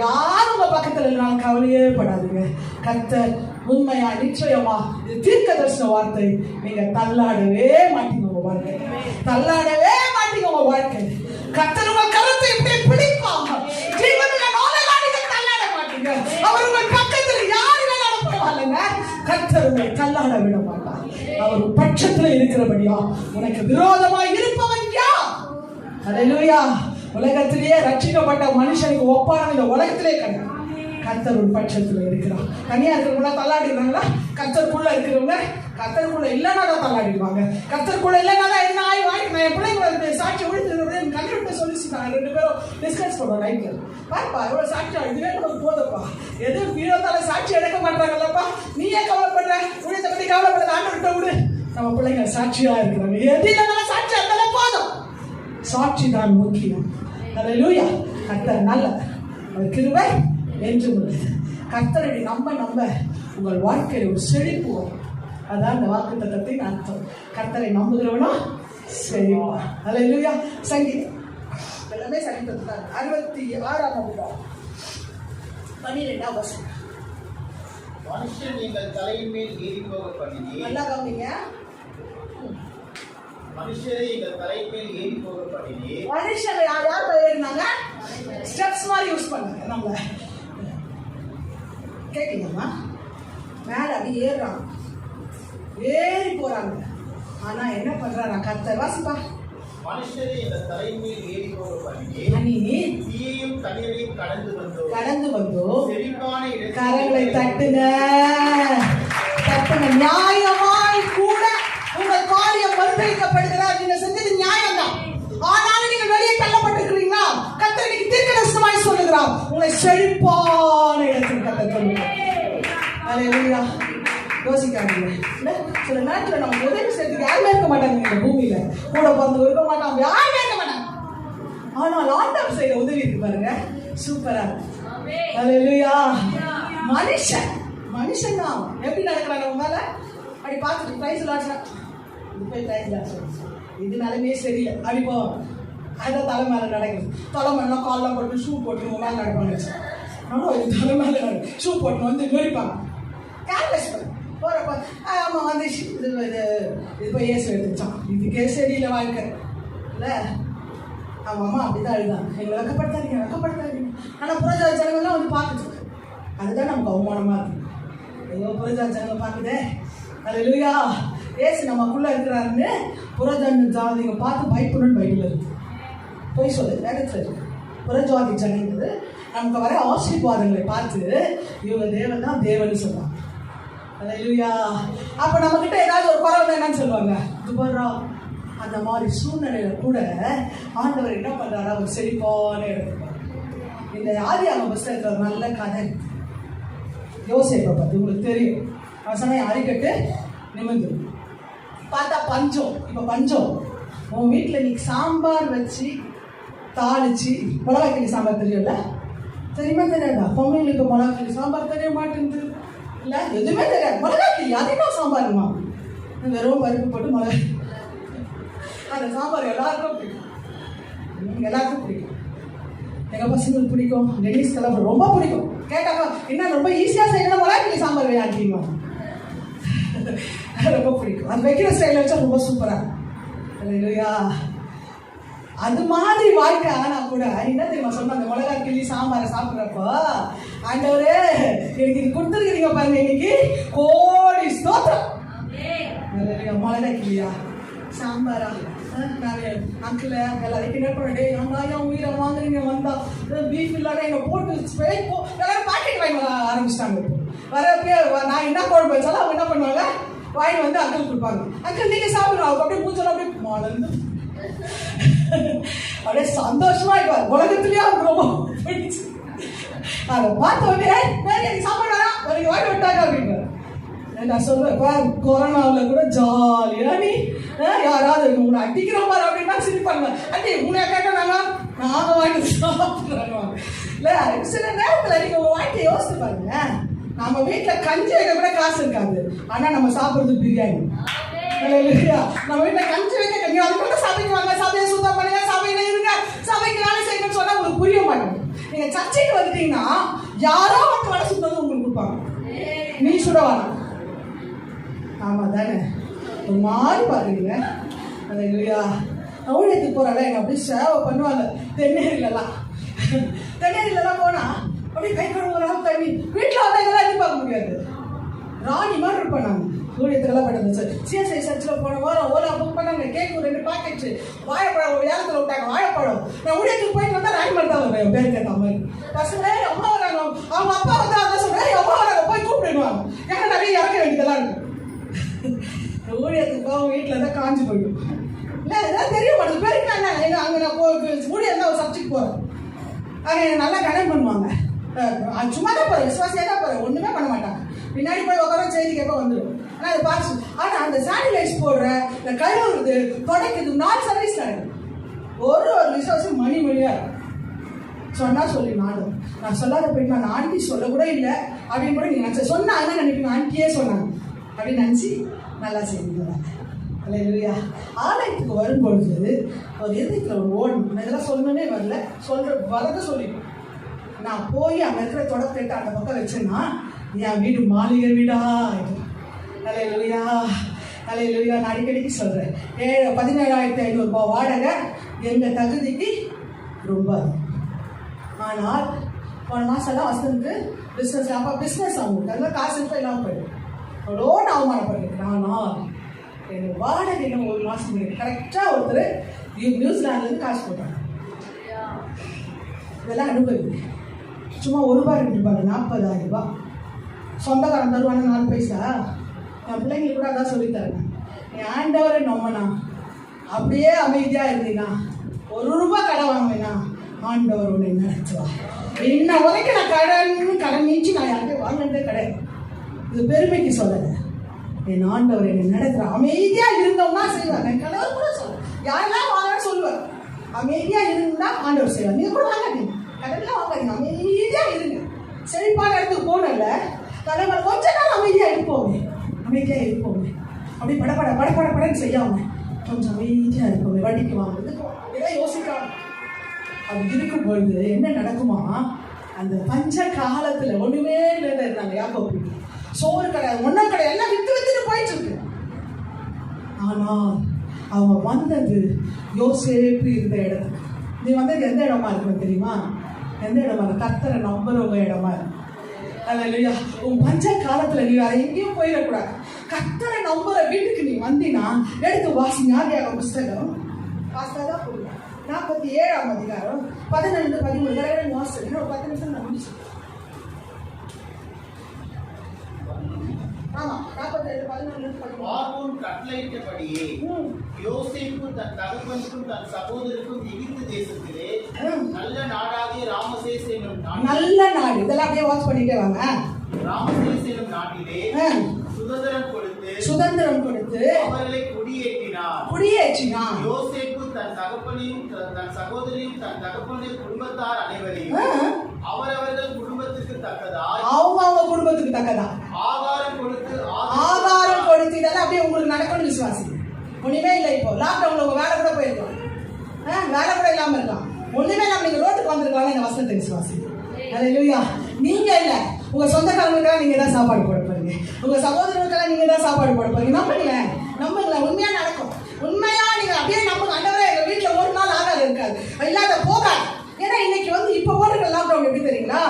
Speaker 1: யாரும் உங்க பக்கத்துல இல்லைனாலும் கவலையே படாதுங்க. கர்த்தர் உண்மையா நிச்சயமா இது தீர்க்க தரிசன வார்த்தை, நீங்க தள்ளாடவே மாட்டீங்க. உங்க வாழ்க்கை தள்ளாடவே மாட்டீங்க. உங்க வாழ்க்கை கர்த்தர் உங்க கருத்தை இப்படி பிடிப்பாங்க. ஜீவனுள்ள நாளெல்லாம் நீங்க தள்ளாட மாட்டீங்க. அவர் உங்க பக்கத்துல யாரு வேணாலும் பரவாயில்லைங்க, கர்த்தர் உங்களை தள்ளாட விட மாட்டார். அவர் பட்சத்துல இருக்கிறபடியா உனக்கு விரோதமா இருப்பவன் யார்? அல்லேலூயா. உலகத்திலேயே ரட்சிக்கப்பட்ட மனுஷனுக்கு ஒப்பான இந்த உலகத்திலே கிடையாது. கர்த்தர் ஒரு பட்சத்துல இருக்கிறார். தனியா இருக்கிறவங்களா தள்ளாடிடுறாங்களா? கர்த்தருக்குள்ள இருக்கிறவங்க கர்த்தருக்குள்ள இல்லைன்னா தான் தள்ளாடிடுவாங்க. கர்த்தருக்குள்ள இல்லைன்னா தான் என்ன ஆகி வாங்கி நான் என் பிள்ளைங்க சாட்சி விழுத்து கண்டிப்பா சொல்லிச்சுட்டாங்க. 2 பேரும் டிஸ்கஸ் பண்ணுவோம் நைட்ல. பாருப்பா எவ்வளவு சாட்சி, இதுவே நமக்கு போதப்பா, எதுவும் வீரத்தால சாட்சி எடுக்க மாட்டாங்கல்லப்பா, நீ ஏன் கவலைப்படுற, உழைத்த பத்தி கவலைப்படுற, ஆண்டு விடு. நம்ம பிள்ளைங்க சாட்சியா இருக்கிறாங்க, எது இல்லைன்னா சாட்சியா இருந்தாலும் போதும். சாட்சி தான் முக்கியம். அல்லேலூயா. கர்த்தர் நல்ல கிருபை என்று உள்ளது. கர்த்தரை நம்ப உங்கள் வாழ்க்கையில் ஒரு செழிப்பு வரும். அதான் இந்த வாக்குத்தத்தத்தின் அர்த்தம். கர்த்தரை நம்புகிறவனா செழிப்பான். அல்லேலூயா. சங்கீதம் எல்லாமே சங்கீதத்துதான். 66ஆம் அதிகாரம் 12ஆம் வசனம்.
Speaker 4: மனுஷன் நீங்கள் தலையின் மேல் ஏறி போக பண்ணினீர்.
Speaker 1: நல்லா கவனிங்க.
Speaker 4: மனுஷரை எங்கள் தலையின் மேல் ஏறி போக பண்ணினீர்.
Speaker 1: மனுஷங்க யார் ஏறினாங்க? ஸ்டெப்ஸ் மாதிரி யூஸ் பண்ணாங்க. நம்மள கேட்கலாமா? மேல அப்படி ஏறுறாங்க, ஏறி போறாங்க. ஆனா என்ன பண்றாங்க? கர்த்தர் வாசிப்பா.
Speaker 4: மனுஷரை எங்கள் தலையின் மேல் ஏறி போக பண்ணினீர். தீயையும் தண்ணீரையும் கடந்து வந்தோம். செழிப்பான
Speaker 1: கரங்களை தட்டுங்க. நியாயமாய் கூட உங்கள் காரியம் மறுதளிக்கப்படுகிறார். நீங்க செஞ்சது நியாயம் தான், ஆனாலும் நீங்க வெளியே தள்ளப்பட்டிருக்கிறீங்களா? கர்த்தர் இன்னைக்கு தீர்க்கதரிசனமாய் சொல்லுங்க, சொல்லுகிறார், உங்களை செழிப்பான இடத்தில் கர்த்தர் கொண்டு போவார். அல்லேலூயா. யோசிக்காதீங்க. இல்ல சில நேரத்துல நம்ம உதவி செய்யறதுக்கு யாருமே இருக்க மாட்டாங்க. இந்த பூமியில கூட பிறந்து இருக்க மாட்டாங்க, யாருமே இருக்க மாட்டாங்க. ஆனால் ஆண்டவர் செய்யற உதவி இருக்கு பாருங்க, சூப்பரா. அல்லேலூயா. மனுஷன் தான் எப்படி நடக்கிறாங்க உங்க மேல அப்படி பார்த்துட்டு பிரைஸ் லாட்ஸ்னா இது போய் பிரைஸ் லாட்ஸ் இது நிலைமையே சரியில்லை அப்படி போவோம். அதான் தலை மேலே நடக்குது. தலை மேலே கால்லாம் போட்டு ஷூ போட்டு உங்க மேலே நடப்பாங்க. ஆனால் இது தலை மேலே ஷூ போட்டு வந்து நொறிப்பாங்க. கேர்லெஸ் போகிறப்ப ஆமாம் வந்து இது போய் ஏசு எடுத்துச்சான். இதுக்கே சரியில்லை வாழ்க்கை இல்லை. அவங்க அம்மா அப்படி தான் எழுதான், எங்களை வெக்கப்படுத்தாதீங்க. ஆனால் புறஜாதி ஜனங்கள்லாம் வந்து பார்க்குது. அதுதான் நமக்கு அவமானமாக இருக்குது. ஐயோ புறஜாதி ஜனங்கள் பார்க்குதே. அல்லேலூயா. ஏசு நமக்குள்ளே இருக்கிறாருன்னு புறஜாதி ஜாதிங்க பார்த்து பயப்படணும்னு பைபிள் இருக்குது. போய் சொல்லு வேகத்தில் இருக்கு. புறஜாதி ஜனங்கள் நமக்கு வர ஆசீர்வாதங்களை பார்த்து இவங்க தேவன் தான் தேவன்னு சொல்லுவாங்க. அல்லேலூயா. அப்போ நம்மக்கிட்ட ஏதாவது ஒரு குறை என்னன்னு சொல்லுவாங்க, இது போடுறா. அந்த மாதிரி சூழ்நிலையில கூட ஆண்டவர் என்ன பண்றாரு, அவர் செழிப்பான எடுத்துப்பார். இந்த ஆதியாகம புஸ்தகத்துல ஒரு நல்ல கதை. யோசேப்பை பத்தி உங்களுக்கு தெரியும். அவன் அரிக்கட்டு நிமிர்ந்து பார்த்தா பஞ்சம். இப்ப பஞ்சம் உன் வீட்டுல நீ சாம்பார் வச்சு தாளிச்சு, மிளகாய்க்கிளி சாம்பார் தெரியும்ல, தெரியுமா தெரியாதா? பொம்மைங்களுக்கு மிளகாய்க்கிளி சாம்பார் தெரிய மாட்டேங்குது இல்ல, எதுவுமே தெரியாது. மிளகாய்க்கிளி அதிகமாக சாம்பாருமா, வெறும் பருப்பு போட்டு மிளகாய். அந்த சாம்பார் எல்லாருக்கும் பிடிக்கும். எங்கள் பசங்களுக்கு பிடிக்கும், லேடிஸ்க்கெல்லாம் ரொம்ப பிடிக்கும். கேட்டாக்கா என்ன ரொம்ப ஈஸியாக செய்யணும், மிளகாய்க்கிளி சாம்பார் விளையாண்டிமா ரொம்ப பிடிக்கும். அது வைக்கிற ஸ்டைலில் வச்சா ரொம்ப சூப்பராக. இல்லையா? அது மாதிரி வாழ்க்கை. ஆனால் கூட என்ன தெரியுமா சொன்ன, அந்த மிளகாய்க்கிளி சாம்பாரை சாப்பிட்றப்போ, ஆண்டவரே எனக்கு இது கொடுத்துருக்கிறீங்க பாருங்க, இன்னைக்கு கோடி ஸ்தோத்திரம். மிளகாய்க்கிளியா சாம்பாரா அங்கிள் எல்லாரும் கிண்டல் பண்ணிட்டே, வெங்காயம் உயிரை வாங்குறீங்க வந்தா பீஃப் இல்லாத எங்க போட்டு எல்லாரும் பாக்கெட் வாங்கி ஆரம்பிச்சிட்டாங்க. வரப்பே நான் என்ன குழம்பு வச்சாலும் அவங்க என்ன பண்ணுவாங்க, வாங்கி வந்து அங்கிள் கொடுப்பாங்க. அங்கிள் நீங்க சாப்பிடுறோம். அவங்க அப்படியே மூச்சலாம் அப்படியே மாலந்து அப்படியே சந்தோஷமா இருப்பார். உலகத்துலயே அவங்க ரொம்ப பிடிச்சு அதை பார்த்த உடனே எனக்கு சாப்பாடு வரா வாங்கி விட்டாங்க அப்படின்னு நான் சொல்லுவேன். கொரோனாவில் கூட ஜாலியா நீ யாராவது உங்களை அடிக்கிற மாதிரி அப்படின்னா சிரிப்பாங்க. அடி உங்களை கேட்டாங்க நாங்கள் வாங்கி சாப்பிட்றாங்க. இல்லை சில நேரத்தில் நீங்கள் உங்கள் வாழ்க்கையை யோசித்து பாருங்க. நம்ம வீட்டில் கஞ்சி வைக்க கூட காசு இருக்காது, ஆனால் நம்ம சாப்பிட்றது பிரியாணி. இல்லையா? நம்ம வீட்டில் கஞ்சி வைக்க நீங்கள் அது கூட சபைக்கு வாங்க, சபையை சுத்தம் பண்ணுங்க, சபையில இருங்க, சபைக்கு வேலை செய்யணும்னு சொன்னால் உங்களுக்கு புரிய மாட்டேங்குது. நீங்கள் சர்ச்சைக்கு வந்துட்டீங்கன்னா யாரோ வந்து வேலை சுத்தம் உங்களுக்கு கொடுப்பாங்க, நீ சுட வரலாம். ஆமாம் தானே? ஒரு மாதிரி பாருங்க. அது இல்லையா? ஊழியத்துக்கு போகிறால எங்கள் அப்படி சேவை பண்ணுவாங்க. தென்னேரியிலலாம் போனால் அப்படியே கை கழுவுறாங்க தண்ணி. வீட்டில் வந்து எங்கெல்லாம் எதிர்பார்க்க முடியாது. ராணி மாதிரி இருப்பேன் நான். ஊழியத்துக்கெல்லாம் பண்ணது சார். சிஎஸ்ஐ சர்ச்சில் போன வாரம் ஓலா புக் பண்ணாங்க. கேக்கு 2 பாக்கெட்டு, வாழைப்பழம் ஒரு ஏலத்தில் விட்டாங்க. வாழைப்பழம் நான் ஊழியத்துக்கு போயிட்டு வந்தால் ராணி மாதிரி தான் வருவேன். பேர் கேட்ட மாதிரி பசங்க அம்மா வராங்க. அவங்க அப்பா வந்து அதான் சொல்கிறேன், அம்மா வராங்க போய் கூப்பிடுவாங்க. ஏன்னா நிறைய இறக்க வேண்டியதெல்லாம் இருக்கு. ஊழியத்துக்கு அவங்க வீட்டில் தான் காஞ்சி போயிடும். இல்லை இதெல்லாம் தெரிய மாட்டேது. பேருக்கு என்ன அங்கே நான் ஊழியர் தான் ஒரு சப்ஜெக்ட் போகிறேன். அங்கே நல்லா கனெக்ட் பண்ணுவாங்க. சும்மா தான் போகிறேன், விசுவாசியாக தான் போகிறேன், ஒன்றுமே பண்ண மாட்டாங்க. பின்னாடி போய் உட்கார செய்தி கேட்க வந்துடும். ஆனால் அது பார்த்து ஆனால் அந்த சானிடைஸ் போடுற இந்த கழுவுறது தொடக்குது 4 சர்வீஸ் நடக்குது. ஒரு விசுவாசம் மணியாக இருக்கும். சொன்னால் சொல்லி நான் சொல்லாத போயிட்டு நான் ஆண்டி சொல்ல கூட இல்லை அப்படின்னு கூட நீங்கள் நினச்ச சொன்னால் என்ன நினைப்பீங்க, ஆண்டியே சொன்னாங்க அப்படின்னு நினச்சி நல்லா செய்யுங்க. அல்லேலூயா. ஆலயத்துக்கு வரும்பொழுது ஒரு எதிர்க்கிற ஒரு ஓடணும். இதெல்லாம் சொல்லணுன்னே வரல, வரத சொல்லிடும். நான் போய் அங்கே இருக்கிற தொடப்பேட்டை அந்த பக்கம் வச்சேன்னா என் வீடு மாளிகை வீடா இது. அல்லேலூயா. அல்லேலூயா. நான் அடிக்கடிக்கு சொல்கிறேன், 17,500 வாடகை எங்கள் தகுதிக்கு ரொம்ப அதிகம். ஆனால் போன மாதம்லாம் வசனுக்கு பிஸ்னஸ், அப்போ பிஸ்னஸ் ஆகும், அதெல்லாம் காசு இப்போ இல்லாமல் போயிடும். அவ்வளோ நான் அவமானப்படுறேன். ஆனால் எங்கள் வாடகை இன்னும் 1 மாதம் முடியும். கரெக்டாக ஒருத்தர் நியூசிலாந்துலேருந்து காசு போட்டாங்க. இதெல்லாம் அனுபவி. சும்மா ₹1 ₹2 40,000. சொந்தக்காரன் தருவானு 4 பைசா. என் பிள்ளைங்களுக்கு கூட அதான் சொல்லித்தரேன். என் ஆண்டவரை நம்பனா அப்படியே அமைதியாக இருந்தீங்கன்னா ₹1 கடை வாங்கினா ஆண்டவர் உன்னை நடத்துவா. இன்ன வரைக்கும் நான் கடன் நீச்சு நான் யார்கிட்ட வாங்கினதே கிடையாது. இது பெருமைக்கு சொல்லலை. என் ஆண்டவர் என்னை நடத்துற அமைதியா இருந்தோம்னா செய்வார். என் கணவர் கூட சொல்லுவேன், யாரெல்லாம் வாங்கன்னு சொல்லுவார். அமைதியா இருந்தா ஆண்டவர் செய்வார். நீங்க கூட வாங்காதீங்க, கடன்லாம் வாங்காதீங்க, அமைதியா இருங்க. செழிப்பான இடத்துக்கு போனல தலைவர் கொஞ்ச நாள் அமைதியா இருப்போமே, அமைதியா இருப்போமே. அப்படி படன்னு செய்யாம கொஞ்சம் அமைதியா இருப்போமே. வட்டிக்கு வாங்குறது இதெல்லாம் யோசிக்காம அப்படி இருக்கும் பொழுது என்ன நடக்குமா, அந்த பஞ்ச காலத்துல ஒண்ணுமே இல்லைன்னு இருந்தாங்க யாக்கோபு. சோறு கடை, ஒன்னும் கடை எல்லாம் வித்துட்டு போயிட்டு இருக்கு. ஆனால் அவங்க வந்தது யோசேப்பு இருந்த இடத்துக்கு. நீ வந்தது எந்த இடமா இருக்கும் தெரியுமா? எந்த இடமா இருக்கு? கர்த்தரை நம்புறவங்க இடமா இருக்கு. அல்லேலூயா. உன் பஞ்ச காலத்துல நீ வேற எங்கேயும் போயிடக்கூடாது. கர்த்தரை நம்புற வீட்டுக்கு நீ வந்தீங்கன்னா எடுத்து வாசிங்க. ஆதியாகமம் புஸ்தகம் வாசித்தாதான் புரியும். 47ஆம் அதிகாரம் 12-13 தடவை வாசிங்க. ஒரு 10 நிமிஷம் நான் முடிச்சு.
Speaker 4: பார்வோன் கட்டளையிட்டபடியே யோசேப்பு தன் தகப்பனுக்கும் தன் சகோதரருக்கும் எகிப்து தேசத்திலே நல்ல நாடாகிய ராமசேஸ் என்னும்
Speaker 1: நல்ல நாடு, இதெல்லாம் அப்படியே வாட்ச் பண்ணிட்டே வாங்க.
Speaker 4: ராமசேஸ் என்னும் நாட்டிலே சுதந்திரம் கொடுத்து அவர்களை குடியேற்றினார். யோசேப்பு தன் தகப்பனையும் தன் சகோதரியும் தன் தகப்பனுடைய குடும்பத்தார் அனைவரையும் அவரவர்கள் குடும்பத்துக்கு தக்கதாய்
Speaker 1: அவங்க குடும்பத்துக்கு தக்கதா
Speaker 4: ஆகாரம்
Speaker 1: கொடுத்து இதெல்லாம் அப்படியே உங்களுக்கு நடக்கணும். விசுவாசி ஒண்ணுமே இல்லை. இப்போ லாக்டவுன்ல உங்க வேலை கூட போயிருக்கலாம், வேலை கூட இல்லாம இருக்கலாம், ஒண்ணுமே இல்லாம நீங்க ரோட்டுக்கு வந்திருக்கலாம். இந்த வசனத்தை விசுவாசி. அல்லேலூயா. நீங்க இல்ல, உங்க சொந்தக்காரங்களுக்கெல்லாம் நீங்க தான் சாப்பாடு போட போறீங்க, உங்க சகோதரர்களுக்கெல்லாம் நீங்க தான் சாப்பாடு போட போறீங்க. நம்புங்களேன், உண்மையா நடக்கும். உண்மையா நீங்க அப்படியே நம்புங்க. ஆண்டவரே எங்க வீட்டுல ஒரு நாள் ஆகாது இருக்காது, இல்லாத போகாது. ஏன்னா இன்னைக்கு இப்ப போடுற லாக்டவுன் எப்படி தெரியுங்களா?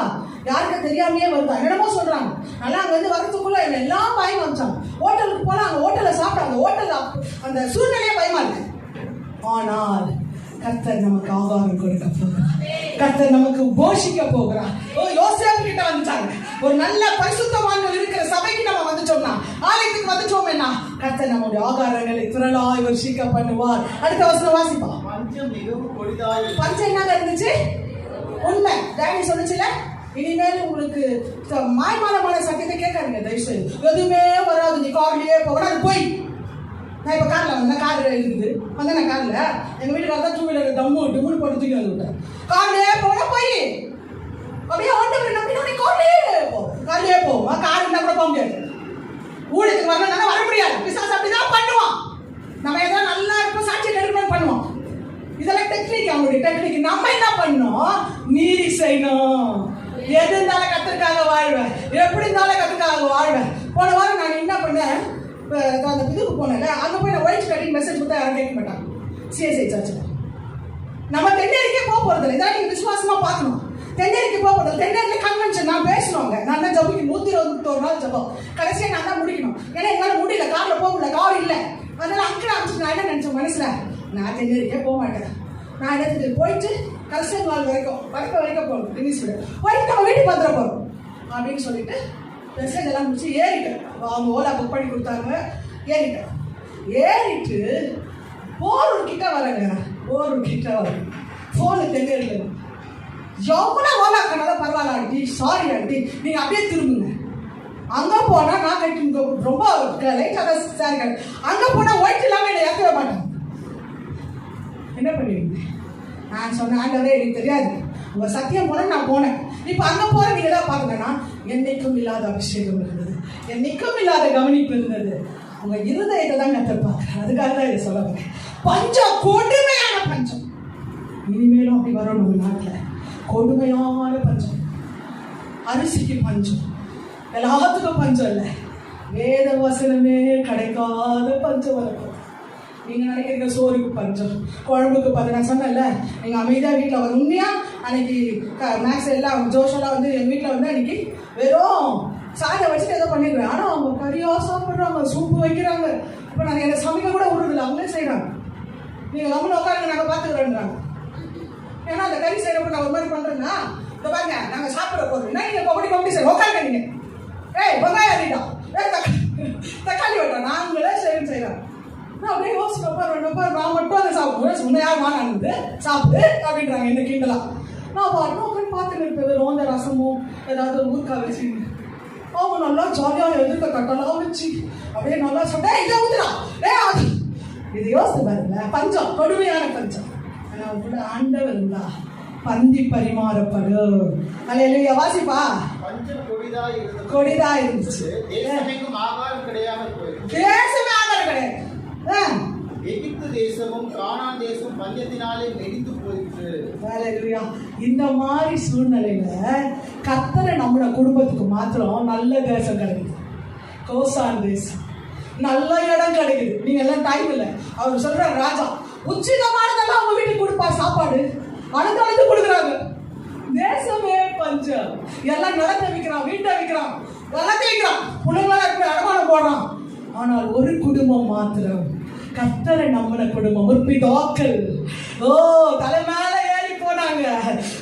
Speaker 1: யாருக்கு தெரியாமையே வருதா? என்னமோ சொல்றாங்க. நல்லா அங்க வந்து வரதுக்குள்ள எல்லாம் பயம் வந்துச்சாங்க. ஹோட்டலுக்கு போனா அங்க ஹோட்டல்ல சாப்பிட்டாங்க. ஹோட்டல்ல அந்த சூழ்நிலையே பயமா இருக்கு. ஆனால் கர்த்தர் நமக்கு ஆகாரம் கொடுக்க போகிறார். கர்த்தர் நமக்கு போஷிக்க போகிறார். யோசேப்பு கிட்ட வந்துட்டாங்க. ஒரு நல்ல பரிசுத்தவான்கள் இருக்கிற சபைக்கு நம்ம வந்துட்டோம்னா, ஆலயத்துக்கு வந்துட்டோம்னா, கர்த்தர் நம்முடைய ஆகாரங்களை திரளாய் வர்ஷிக்க பண்ணுவார். அடுத்த வசனம் வாசிப்பா. பஞ்சம் என்னங்க இருந்துச்சு? உண்மை. டேடி சொல்லுச்சுல, இனிமேல் உங்களுக்கு மாய்மாலமான சத்தியத்தை கேட்காதீங்க. தயவு செய்து எதுவுமே வராது, நீ கார்லயே போகணும், அது போய். நான் இப்போ காரில் வந்தேன், கார் இருக்குது வந்தேன். நான் காரில் எங்கள் வீட்டுக்கார தான் 2 வீலர் டம்முன்னு போட்டு தூக்கி வந்து விட்டேன். கார்லேயே போனா போய் அப்படியே ஆண்டவர் நம்பினா நீ கார்லேயே போவோம். கார் இருந்தால் கூட போக முடியாது. ஊழியத்துக்கு வரணும்னா வர முடியாது. பிசாசு அப்படிதான் பண்ணுவான். நம்ம ஏதாவது நல்லா இருப்போம், சாட்சியை எடுக்கணும்னு பண்ணுவோம். இதெல்லாம் டெக்னிக், அவங்களுடைய டெக்னிக். நம்ம என்ன பண்ணணும்? மீறி செய்யணும். எது இருந்தாலும் கத்திற்காக வாழ்வேன், எப்படி இருந்தாலும் கத்திற்காக வாழ்வேன். போன வாரம் நான் என்ன பண்ணேன், அந்த இதுக்கு போனேன்ல, அங்கே போய் நான் ஒயிட் கட்டிங் மெசேஜ் கொடுத்தா யாரும் கேட்க மாட்டாங்க. சிஎஸ்ஐ சர்ச்சில் நம்ம தென்னேரிக்கே போக போகிறது. இதெல்லாம் நீங்கள் விசுவாசமாக பார்க்கணும். தென்னேரிக்கு போக போகிறது. தென்னேரியில் கன்வென்ஷன் நான் பேசணுங்க. நான் தான் ஜபிக்கு 121 நாள் ஜபம். கடைசியாக நான் தான் முடிக்கணும். ஏன்னா என்னால் முடியல, காரில் போக முடியல, கார் இல்லை. அதனால அங்கே அனுப்பிச்சு நான் என்ன நினச்சேன் மனசில், நான் தென்னேரிக்கே போக மாட்டேன். நான் இடத்துக்கு போயிட்டு கல்சங்கால் வரைக்கும் போகணும். டென்னிஸ் விட போயிட்டு நம்ம வீட்டுக்கு வந்துட போகிறோம் அப்படின்னு சொல்லிட்டு மெசேஜ் எல்லாம் முடிச்சு ஏறிட்டேன். அவங்க ஓலா புக் பண்ணி கொடுத்தாங்க. ஏறிட்டு போரூர் கிட்ட வரேங்க. போரூர் கிட்ட வரேன். ஃபோனு தெரியல. எவ்வளோ ஓலா கண்ணாதான் பரவாயில்ல ஆண்டி, சாரி ஆண்டி, நீங்கள் அப்படியே திரும்புங்க. அங்கே போனால் நான் கட்டி ரொம்ப லைட்டாக தான் சாரி கடை. அங்கே போனால் ஒயிட் இல்லாமல் என்னை ஏற்கவே மாட்டேன். என்ன பண்ணுவீங்க? நான் சொன்னேன், ஆண்டவரே எனக்கு தெரியாது, உங்கள் சத்தியம் போன நான் போனேன். இப்போ அங்கே போகிற நீங்கள் தான் பார்க்கணுன்னா என்னைக்கும் இல்லாத அபிஷேகம் இருந்தது, என்னைக்கும் இல்லாத கவனிப்பு இருந்தது. உங்கள் இருதயத்தை தான் கற்றுப்பாங்க. அதுக்காக தான் இதை சொல்ல வரேன். பஞ்சம், கொடுமையான பஞ்சம். இனிமேலும் அப்படி வரும் நம்ம நாட்டில். கொடுமையான பஞ்சம். அரிசிக்கு பஞ்சம், எல்லாத்துக்கும் பஞ்சம் இல்லை. வேத வசனமே கிடைக்காத பஞ்சம் வரும். நீங்கள் நினைக்கிறீங்க சோறுக்கு பஞ்சம், குழம்புக்கு பஞ்சம். நான் சொன்னேன்ல, நீங்கள் அமைதியாக வீட்டில் வரும். உண்மையாக அன்னைக்கு மேக்ஸ் எல்லாம் ஜோஷெல்லாம் வந்து எங்கள் வீட்டில் வந்து அன்னைக்கு வெறும் சாதம் வச்சுட்டு ஏதோ பண்ணிடுவேன். ஆனால் அவங்க கறியாக சாப்பிட்றாங்க, சூப்பு வைக்கிறாங்க. இப்போ நாங்கள் என்னை சமைக்க கூட விடுறதில்ல, அவங்களே செய்கிறாங்க. நீங்கள் கம்முன்னு உட்காருங்க, நாங்கள் பார்த்துக்கிறோன்றாங்க. ஏன்னா அந்த கறி செய்கிறப்ப நான் ஒரு மாதிரி பண்ணுறேன்னா, இந்த பாருங்க நாங்கள் சாப்பிட போகிறோம், என்ன நீங்கள் கபடி செய்ய உட்காருங்க. நீங்கள் வெங்காயம் அடிட்டோம், தக்காளி வெட்டோம், நாங்களே செய்கிறோம். நான் அப்படியே யோசிக்கப்பா நான் மட்டும் அதை சாப்பிடுவேன். உன்னை யார் வாங்கினது சாப்பிடு அப்படின்றாங்க என்ன கிண்டலாம். நான் பாருங்க பார்த்துட்டு இருப்பது ரோந்த ரசமும் ஏதாவது ஊருக்கா வச்சு அவங்க நல்லா ஜாலியாக எதிர்க்க கட்டலாம் வச்சு அப்படியே நல்லா சொன்னேன் இதை ஊதுடா அது இது யோசித்து பாருங்க. பஞ்சம், கொடுமையான பஞ்சம். ஆனால் அவங்களோட ஆண்டவர் இருந்தா பந்தி பரிமாறப்படும். அல்லேலூயா. வாசிப்பா.
Speaker 4: பஞ்சம்
Speaker 1: கொடிதா இருந்துச்சு.
Speaker 4: தேசமெங்கும் ஆகாரம் கிடையாமல் போயிடுச்சு.
Speaker 1: தேசமே ஆகாரம் கிடையாது.
Speaker 4: எகிப்து தேசமும் கானான் தேசமும் பஞ்சத்தினாலே மெலிந்து போயிற்று.
Speaker 1: அல்லேலூயா. இந்த மாதிரி சூழ்நிலையில கர்த்தரை நம்மளோட குடும்பத்துக்கு மாத்திரம் நல்ல தேசம் கிடைக்குது. கோசான் தேசம் நல்ல இடம் கிடைக்குது. நீங்க எல்லாம் டைம் இல்லை. அவர் சொல்ற ராஜா உச்சிதமானதெல்லாம் அவங்க வீட்டுக்கு கொடுப்பா சாப்பாடு. அழுது கொடுக்குறாங்க. தேசமே பஞ்சம். எல்லாம் நிலத்தை விற்கிறான், வீட்டை விற்கிறான், எல்லாத்தையும் விற்கிறான், பிள்ளைங்களா அடமானம் போடுறான். ஆனால் ஒரு குடும்பம் மாத்திரம் கர்த்தரை நம்மள குடும்பம் முற்பிதாக்கள் தலை மேல ஏறி போனாங்க.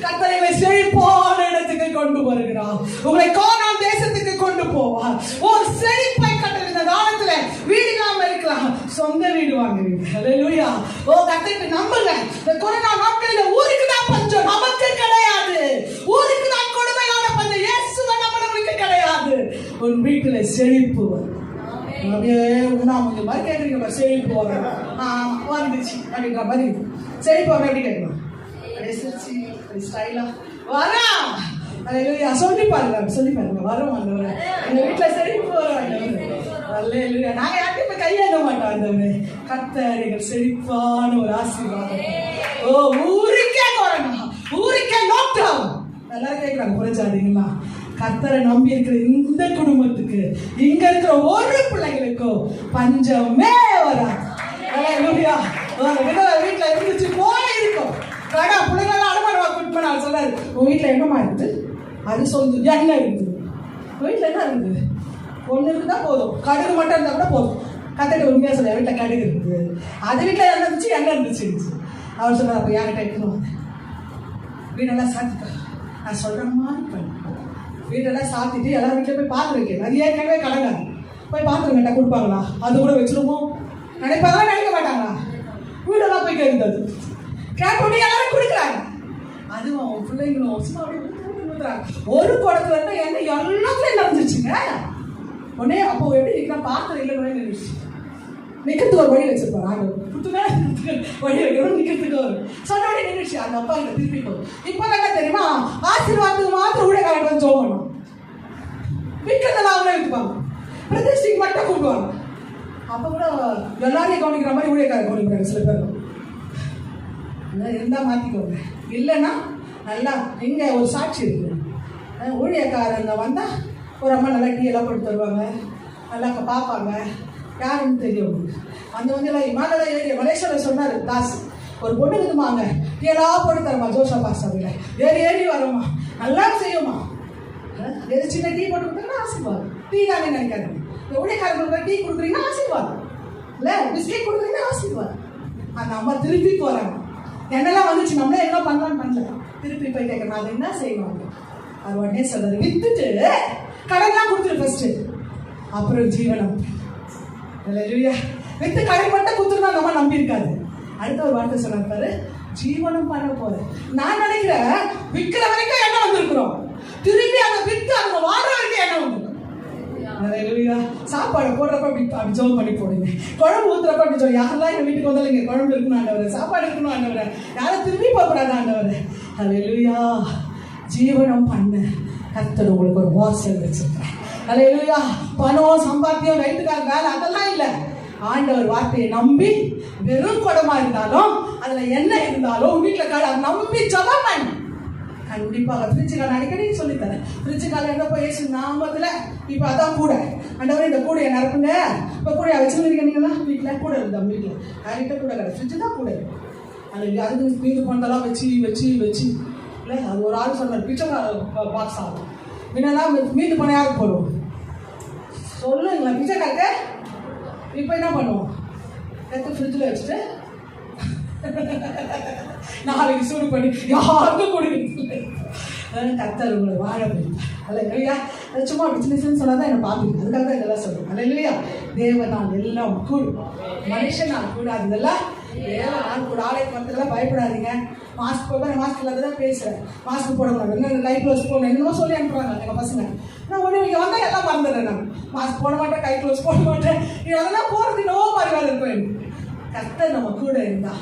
Speaker 1: கர்த்தரை செழிப்பான இடத்துக்கு கொண்டு வருகிறார். உங்களை கானான் தேசத்துக்கு கொண்டு போவார். ஒரு செழிப்பை கட்டுற காலத்துல வீடு இல்லாம இருக்கலாம், சொந்த வீடு வாங்குவீங்க. அல்லேலூயா. கர்த்தரை நம்புங்க. இந்த கொரோனா நாட்களில் ஊருக்கு தான் பஞ்சம், நமக்கு கிடையாது. ஊருக்கு தான் கொடுமையான பஞ்சம், இயேசுவை நம்மளுக்கு கிடையாது. உன் வீட்டுல செழிப்பு வரும். அப்படியே உண்ணாமுங்க மாதிரி கேட்குறீங்க. செழிப்பு வரும் வந்துச்சு அப்படின்ற மாதிரி செழிப்பு வரும். எப்படி கேட்கணும்? அப்படியே சிரிச்சு அப்படி ஸ்டைலா வரா. அல்லேலூயா. சொல்லி பாருங்க வரும். ஆண்டவரே எங்க வீட்டுல செழிப்பு வரும். ஆண்டவரே அல்லேலூயா. நாங்க யார்கிட்ட இப்ப கையேற மாட்டோம். ஆண்டவரே கர்த்தர் எங்கள் செழிப்பான ஒரு ஆசீர்வாதம். ஊருக்கே கொரோனா, ஊருக்கே லாக்டவுன். எல்லாரும் கேட்குறாங்க புரிஞ்சாதீங்களா? கர்த்தரை நம்பி இருக்கிற இந்த குடும்பத்துக்கு, இங்க இருக்கிற ஒரு பிள்ளைகளுக்கும் பஞ்சமே வராது. வீட்டுல இருந்துச்சு போய் இருக்கும். பிள்ளைங்களெல்லாம் அடமானவா கூட்டு நான் சொல்றாரு, உன் வீட்டுல என்னமா இருக்குது? அது சொல்லுது என்ன இருக்குது? வீட்டுல என்ன இருக்குது? ஒண்ணு இருக்குதா போதும். கடுகு மட்டும் இருந்தா கூட போதும். கத்திட்டு உண்மையா சொல்ல, வீட்டுல கடுகு இருக்குது. அது வீட்டுல என்ன இருந்துச்சு, என்ன இருந்துச்சு. அவர் சொல்றாரு, அப்ப என்கிட்ட எடுத்துருவாங்க. வீடெல்லாம் சாத்திட்டா நான் சொல்ற மாதிரி பண்ணி வீட்டெல்லாம் சாத்திட்டு எல்லாரும் வீட்டில் போய் பார்த்துருக்கேன். அது ஏற்கனவே கடங்காது. போய் பார்த்துருங்கட்டா கொடுப்பாங்களா? அது கூட வச்சிருவோம் நினைப்பாங்களா, நினைக்க மாட்டாங்களா? வீடெல்லாம் போய் கேட்குறது கேட்போம். எல்லாரும் கொடுக்குறாங்க. அதுவும் அவங்க பிள்ளைங்களும் சும்மா அப்படியே ஊற்றுறாங்க. ஒரு குடத்துல இருந்தா என்ன எல்லாத்துலையும் நடந்துச்சுங்க. உடனே அப்போ எப்படி நிற்கிறா பாத்திரம் இல்லை கூட நின்றுச்சு. நிற்கிறதுக்கு ஒரு வழி வச்சிருப்பாரு. வழி வைக்கணும், நிற்கிறதுக்கு ஒரு சொன்ன வழி நின்றுச்சு. அந்த அப்பா இங்க திருப்பி போகும். இப்போ என்ன தெரியுமா? ஆசீர்வாதத்துக்கு மாத்திரம் ஊழியக்காரங்க வந்து ஜோம் பண்ணும். விற்கிறதெல்லாம் அவங்களே விற்பாங்க. பிரதிஷ்டைக்கு மட்டும் கூப்பிடுவாங்க. அப்போ கூட எல்லாரையும் கவனிக்கிற மாதிரி ஊழியக்காரங்க கவனிக்கிறாங்க சில பேர். இருந்தால் மாற்றிக்கோங்க. இல்லைன்னா நல்லா இங்கே ஒரு சாட்சி இருக்குது. ஊழியக்காரங்க வந்தால் ஒரு அம்மா நல்லா டீ எல்லாம் போட்டு தருவாங்க. நல்லா பார்ப்பாங்க. யாருன்னு தெரியும். அந்த வந்து இமாலயா ஏரியா மலேசியாவில் சொன்னார் தாஸ், ஒரு பொண்ணு இருக்குமாங்க டீ எல்லாம் போட்டு தரமா ஜோஷா பாஸ்டாவில் ஏறி வரோமா நல்லா செய்யுமா. எது சின்ன டீ போட்டு கொடுத்தீங்கன்னா ஆசீர்வாதம். டீ தானே நினைக்காது. இந்த ஊழியக்காரங்களுக்கு டீ கொடுக்குறீங்கன்னா ஆசீர்வாதம் இல்லை, பிஸ்கெட் கொடுக்குறீங்கன்னா ஆசீர்வாதம். அந்த அம்மா திருப்பி போகிறாங்க. என்னெல்லாம் வந்துச்சு, நம்மளே என்ன பண்ணலான்னு பண்ணல. திருப்பி போய் கேட்கணும் அது என்ன செய்வாங்க. அது உடனே சொல்றாரு, வித்துட்டு கடன்லாம் கொடுத்துரு ஃபர்ஸ்ட், அப்புறம் ஜீவனம். வித்து கடன் மட்டும் கொடுத்துருந்தா நம்ம நம்பி இருக்காது. அடுத்த ஒரு வார்த்தை சொன்னாரு, ஜீவனம் பண்ண போறேன். நான் நினைக்கிறேன் விற்கிற வரைக்கும் என்ன வந்திருக்கிறோம், திரும்பி அந்த வித்து அவங்க வாழ்ற வரைக்கும் என்ன வந்திருக்கும். சாப்பாடு போடுறப்ப அப்படி ஜோம் பண்ணி போடுங்க. குழம்பு ஊத்துறப்ப அப்படி சொல்லி யாரெல்லாம் எங்க வீட்டுக்கு வந்தாலும் இங்க குழம்பு இருக்கணும் ஆண்டவரே, சாப்பாடு இருக்கணும் ஆண்டவரே, யாரும் திரும்பி போகக்கூடாது ஆண்டவரே. அல்லேலூயா. ஜீவனம் பண்ண கர்த்தர் உங்களுக்கு ஒரு வாசல் வச்சிருக்கேன். அல்லேலூயா. பணம் சம்பாத்தியம் ரைட்டுக்கார வேலை அதெல்லாம் இல்லை. ஆண்டவர் வார்த்தையை நம்பி வெறும் குடமா இருந்தாலும் அதுல என்ன இருந்தாலும் வீட்டுல கால நம்பி ஜெபம் பண்ணு. கண்டிப்பாக ஃப்ரிட்ஜு கால் அடிக்கடி சொல்லித்தரேன். ஃப்ரிட்ஜு கால் என்ன போய் ஏசு நாமத்துல இப்போ அதான் கூட ஆண்டவரே இந்த கூடையை நிரப்புங்க. இப்போ கூடையை வச்சுருக்கீங்களா வீட்டில் கூட இருந்தா வீட்டில் யார்கிட்ட கூட கிடையாது, ஃப்ரிட்ஜு தான் கூட இருக்கு. அதுக்கு மீது பண்டெல்லாம் வச்சு வச்சு வச்சு இல்லை. அது ஒரு ஆள் சொன்னார் பிச்சை பாக்ஸ் ஆகும் முன்னெல்லாம் மீது பண்ண யாருக்கு போடுவோம் சொல்லுங்களா பிச்சைக்காரக்க. இப்போ என்ன பண்ணுவோம், எடுத்து ஃப்ரிட்ஜில் வச்சுட்டு நாளைக்கு சூடு பண்ணி யாருக்கும் கொடுக்குறது. கர்த்தர் உங்களை வாழ முடியும். அல்ல இல்லையா, அது சும்மா பிஸ்னஸ்ன்னு சொன்னா தான் என்னை பார்த்துருக்கு. அதுக்காக தான் இதெல்லாம் சொல்லுவோம். அல்ல இல்லையா, தேவனால் எல்லாம் கூடும், மனுஷனால் கூடாது. இதெல்லாம் நான் கூட ஆலயத்துக்கு வரதுக்கெல்லாம் பயப்படாதீங்க. மாஸ்க் போட மாஸ்க் இல்லாத தான் பேசுகிறேன். மாஸ்க் போடக்கூடாது, இன்னும் கை க்ளோஸ் போடணும், என்னமோ சொல்லி அனுப்புறாங்க எங்கள் பசங்க. நான் ஒன்று இங்கே வந்தால் எல்லாம் மறந்துடுறேன். நான் மாஸ்க் போட மாட்டேன், கை க்ளோஸ் போட மாட்டேன். அதெல்லாம் போகிறது நோ மாதிரி வேலை இருக்கும் எனக்கு. கர்த்தர் நம்ம கூட இருந்தா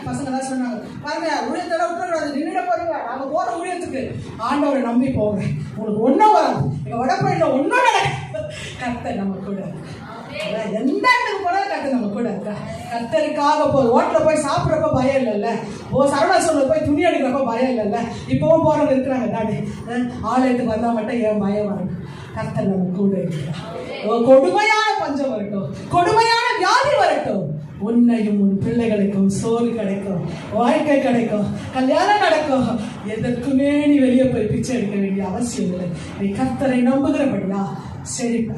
Speaker 1: பசங்க தான் சொன்னாங்க, பாருங்க ஊழியத்தோட விட்டுறக்கூடாது, நின்றுட போறீங்க, நாங்கள் போகிற ஊழியத்துக்கு ஆண்டவரை நம்பி போங்க, உங்களுக்கு ஒன்றும் வராது, எங்கள் வடப்பழியில் ஒன்றும் நடக்கும். கர்த்தர் நம்ம கூட எந்த இடத்துக்கு போனாலும் கர்த்தர் நம்ம கூட இருக்கா. கர்த்தருக்காக ஹோட்டலில் போய் சாப்பிட்றப்ப பயம் இல்லைல்ல, சரவணா ஸ்டோரில் போய் துணி எடுக்கிறப்ப பயம் இல்லைல்ல, இப்போவும் போகிறவங்க இருக்கிறாங்க தானே. ஆலயத்துக்கு வந்தால் மட்டும் ஏன் பயம் வரும்? கர்த்தர் நம்ம கூட இருக்கிறா. கொடுமையான பஞ்சம் வரட்டும், கொடுமையான வியாதி வரட்டும், உன்னையும் உன் பிள்ளைகளுக்கும் சோறு கிடைக்கும், வாழ்க்கை கிடைக்கும், கல்யாணம் நடக்கும். எதற்குமே நீ வெளியே போய் பிச்சை எடுக்க வேண்டிய அவசியம் இல்லை. நீ கர்த்தரை நம்புகிறபடியா செழிப்ப.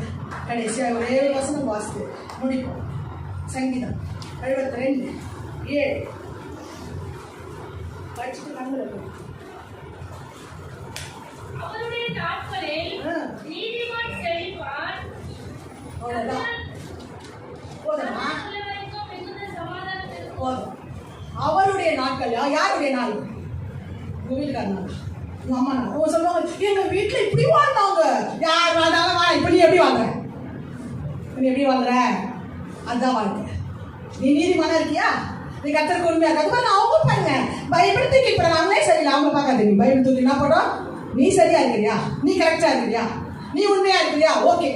Speaker 1: கடைசியாக ஒரே வசனம் வாசித்து முடிப்போம். சங்கீதம் 72:7 படிச்சுட்டு நம்புகிறேன்.
Speaker 3: அவருடைய நாட்களில் நீதிமான் செழிப்பான்.
Speaker 1: போதுமா?
Speaker 3: வரைக்கும் மிகுந்த சமாதானம்.
Speaker 1: போதும். அவருடைய நாட்கள் யாருடைய நாள்? உங்க வீட்டுக்கார நாள், உங்க அம்மா நாள். அவங்க சொல்லுவாங்க, எங்க வீட்டுல இப்படி வாழ்ந்தாங்க. யார் வாழ்ந்தாலும் வா, இப்ப நீ எப்படி வாழ்ற? நீ எப்படி வாழ்ற? அதுதான் வாழ்க்கை. நீ நீதிமானா இருக்கியா? நீ கர்த்தருக்கு உண்மையா இருக்க? நான் அவங்க பாருங்க, பைபிள் தூக்கி இப்ப நாங்களே சரியில்லை, அவங்க பார்க்காது. நீ பைபிள் தூக்கி என்ன போட்டோம்? நீ சரியா இருக்கிறியா? நீ கரெக்டா இருக்கிறியா? நீ உண்மையா இருக்கிறியா? ஓகே.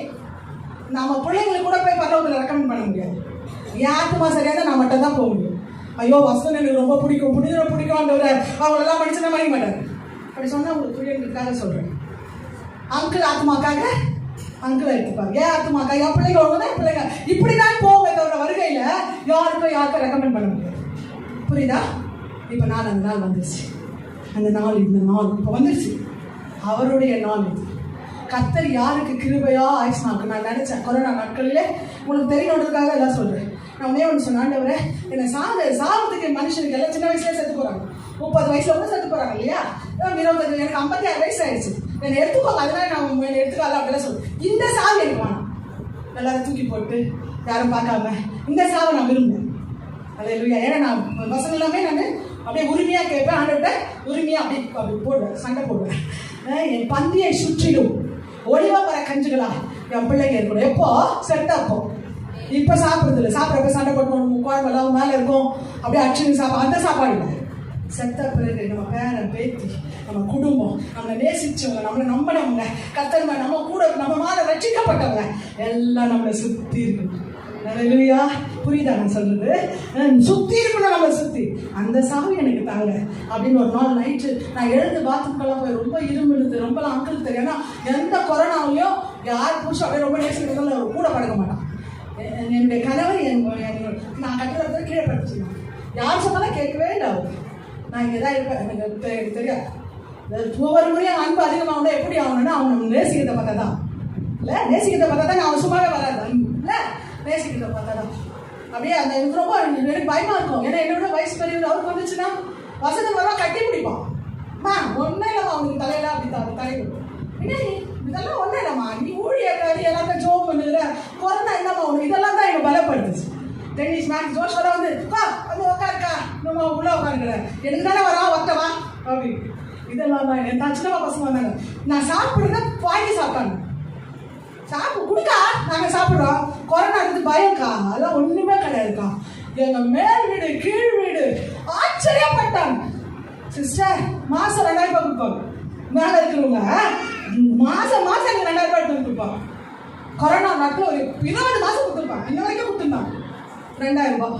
Speaker 1: நம்ம பிள்ளைங்களுக்கு கூட போய் பரவாயில்ல ரெக்கமெண்ட் பண்ண முடியாது. யாருக்குமா சரியாக நான் மட்டும் தான் போக முடியும். ஐயோ வசனம் எனக்கு ரொம்ப பிடிக்கும், பிடிக்கும் அவங்களெல்லாம் மனுஷனை மறைக்க மாட்டாங்க. அப்படி சொன்னால் உங்களுக்கு பிள்ளைங்களுக்காக சொல்கிறேன். அங்கிள் ஆத்மாக்காக அங்கிள் எடுத்துப்பாங்க. ஏன் ஆத்மாக்கா? என் பிள்ளைங்க ஒன்று தான் பிள்ளைங்க இப்படி தான் போங்க தவிர வருகையில் யாருக்கும் ரெக்கமெண்ட் பண்ண முடியாது. புரியுதா? இப்போ நான் அந்த நாள் வந்துருச்சு. அந்த நாள் இந்த நாள் இப்போ வந்துருச்சு. அவருடைய நாள் இது. கர்த்தர் யாருக்கு கிருபையா ஆயிடுச்சுனாக்கு நான் நினைச்சேன். கொரோனா நாட்களிலே உங்களுக்கு தெரியணுன்றதுக்காக எல்லாம் சொல்றேன். நான் உடனே ஒன்று சொன்ன, ஆண்டவரே என்னை சாகிறதுக்கு மனுஷனுக்கு எல்லாம் சின்ன வயசுலேயே செத்து போறாங்க. 30 வயசுல கூட செத்து போறாங்க இல்லையா? 25 எனக்கு 56 வயசு ஆயிடுச்சு. என்னை எடுத்துக்கோங்க, அதனால நான் என்னை எடுத்துக்கால அப்படிலாம் சொல்லுவேன். இந்த சாவு எனக்கு வேணாம். எல்லாரும் தூக்கி போட்டு யாரும் பார்க்காம இந்த சாவை நான் விரும்புவேன். அல்லேலூயா. ஏன்னா நான் பசங்க எல்லாமே நான் அப்படியே உரிமையா கேட்பேன். ஆண்டவர்கிட்ட உரிமையா அப்படி போடுவேன், சண்டை போடுவேன். என் பந்தியை சுற்றிலும் ஒளிவா வர கஞ்சுகளா என் பிள்ளைங்க இருக்கணும். எப்போ செத்தப்போ, இப்போ சாப்பிட்றது இல்லை. சாப்பிட்றப்ப சண்டை போட்டு குழம்பெல்லாம் மேலே இருக்கும், அப்படியே அடிச்சு சாப்பிட அந்த சாப்பாடு இல்லை. செத்த பிறகு நம்ம பேரன் பேத்தி, நம்ம குடும்பம், நம்மளை நேசிச்சவங்க, நம்மளை நம்பினவங்க, கத்தர்மா நம்ம கூட நம்ம மேலே ரட்சிக்கப்பட்டவங்க எல்லாம் நம்மளை சுற்றி இருக்கணும். அல்லேலூயா. புரியுதா நான் சொல்றது? சுத்தி இருக்கணும், நம்மளை சுத்தி. அந்த சாவி எனக்கு தாங்க அப்படின்னு ஒரு நாள் நைட்டு நான் எழுந்து பாத்ரூம்க்கெல்லாம் போய் ரொம்ப இருமிடுது, ரொம்பலாம் அங்கிள் தெரியும். ஏன்னா எந்த கொரோனாவிலையும் யார் புதுசு அப்படியே ரொம்ப நேசிக்கிறதால அவர் கூட படுக்க மாட்டான். என்னுடைய கணவர் நான் கட்டுறத கீழே படுத்துச்சுங்க. யார் சொன்னாலும் கேட்கவே இல்லை. அவர் நான் இங்கே தான் இருப்பேன், எனக்கு தெரியாது. ஒவ்வொரு முறையும் அன்பு அதிகமாகணும். எப்படி ஆகணும்னா அவன் நேசிக்கிறத பார்த்தா தான் இல்லை, நேசிக்கிறத பார்த்தா தான் அவன் சும்மாவே வராது. இல்லை, நேசிக்கிறத பார்த்தா தான் அப்படியே அந்த எனக்கு ரொம்ப எனக்கு பயமா இருக்கும். ஏன்னா என்னோட வயசு பெரியவர் அவருக்கு வந்துச்சுன்னா வசனம் வர கட்டி பிடிப்பான். ஒன்றும் இல்லைம்மா அவனுக்கு தலையில அப்படி தலை இதெல்லாம் ஒன்றும் இல்லைம்மா, நீ ஊழியக்காரி எல்லாத்தையும் ஜோம் பண்ணுகிற கொரோனா என்னம்மா உனக்கு? இதெல்லாம் தான் எனக்கு பலப்படுத்துச்சு. டென்னிஸ் மேட்ச் ஜோஷோட வந்து வந்து உட்காருக்கா, நம்ம உள்ள உட்காருக்கிறேன், எனக்கு தானே வரா ஒத்தவா அப்படி. இதெல்லாம் தான் என் சின்னமா பசங்க வந்தாங்க. நான் சாப்பிடுறத வாங்கி சாப்பிட்டாங்க. சாப்பிடு கொடுக்கா, நாங்கள் சாப்பிட்றோம். கொரோனா இருந்து பயம்க்கா, அதெல்லாம் ஒன்றுமே கிடையாதுக்கா. எங்கள் மேல் வீடு கீழ் வீடு ஆச்சரியப்பட்டாங்க. சிஸ்டர் மாதம் 2000 ரூபாய் கொடுப்பாங்க. மேலே இருக்கிறவங்க மாதம் எனக்கு 2000 ரூபாய் எடுத்து கொடுப்பாங்க. கொரோனா நாட்டில் ஒரு 20 மாதம் கொடுத்துருப்பாங்க. இன்ன வரைக்கும் கொடுத்துருந்தாங்க 2000 ரூபாய்.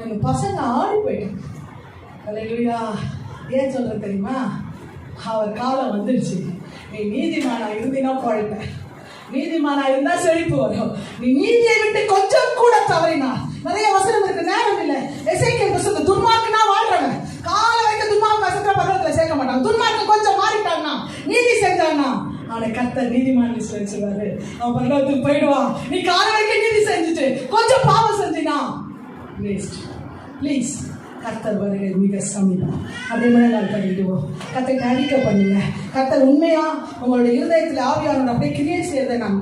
Speaker 1: எங்கள் பசங்க ஆடி போயிட்டாங்க. அல்லேலூயா. ஏன் சொல்கிறது தெரியுமா? அவர் காலம் வந்துடுச்சு. நீ நீதிமானா இருந்தினா பழப்ப, நீதிமானா இருந்தா செழிப்பு வரும். நீ நீதியை விட்டு கொஞ்சம் கூட தவறினா, நிறைய வசனம் இருக்கு, நேரம் இல்லை. எசேக்கியேல் புத்தகத்துல துன்மார்க்கனா வாழ்றவன் கால வரைக்கும் துன்மார்க்க வசனத்துல பக்கத்துல சேர்க்க மாட்டான். துன்மார்க்க கொஞ்சம் மாறிட்டான்னா, நீதி செஞ்சான்னா அவனை கர்த்தர் நீதிமான் வச்சிருவாரு. அவன் பரலோகத்துக்கு போயிடுவான். நீ கால வரைக்கும் நீதி செஞ்சுட்டு கொஞ்சம் பாவம் செஞ்சினா வேஸ்ட். ப்ளீஸ், கர்த்தர் வருகை மிக சமீபம். அப்படியே நாள் பண்ணிடுவோம். கர்த்தரை அறிக்கை பண்ணுங்க. கர்த்தர் உண்மையா உங்களுடைய இருதயத்தில் ஆவியானவர் அப்படியே கிரியை செய்யறதை நான்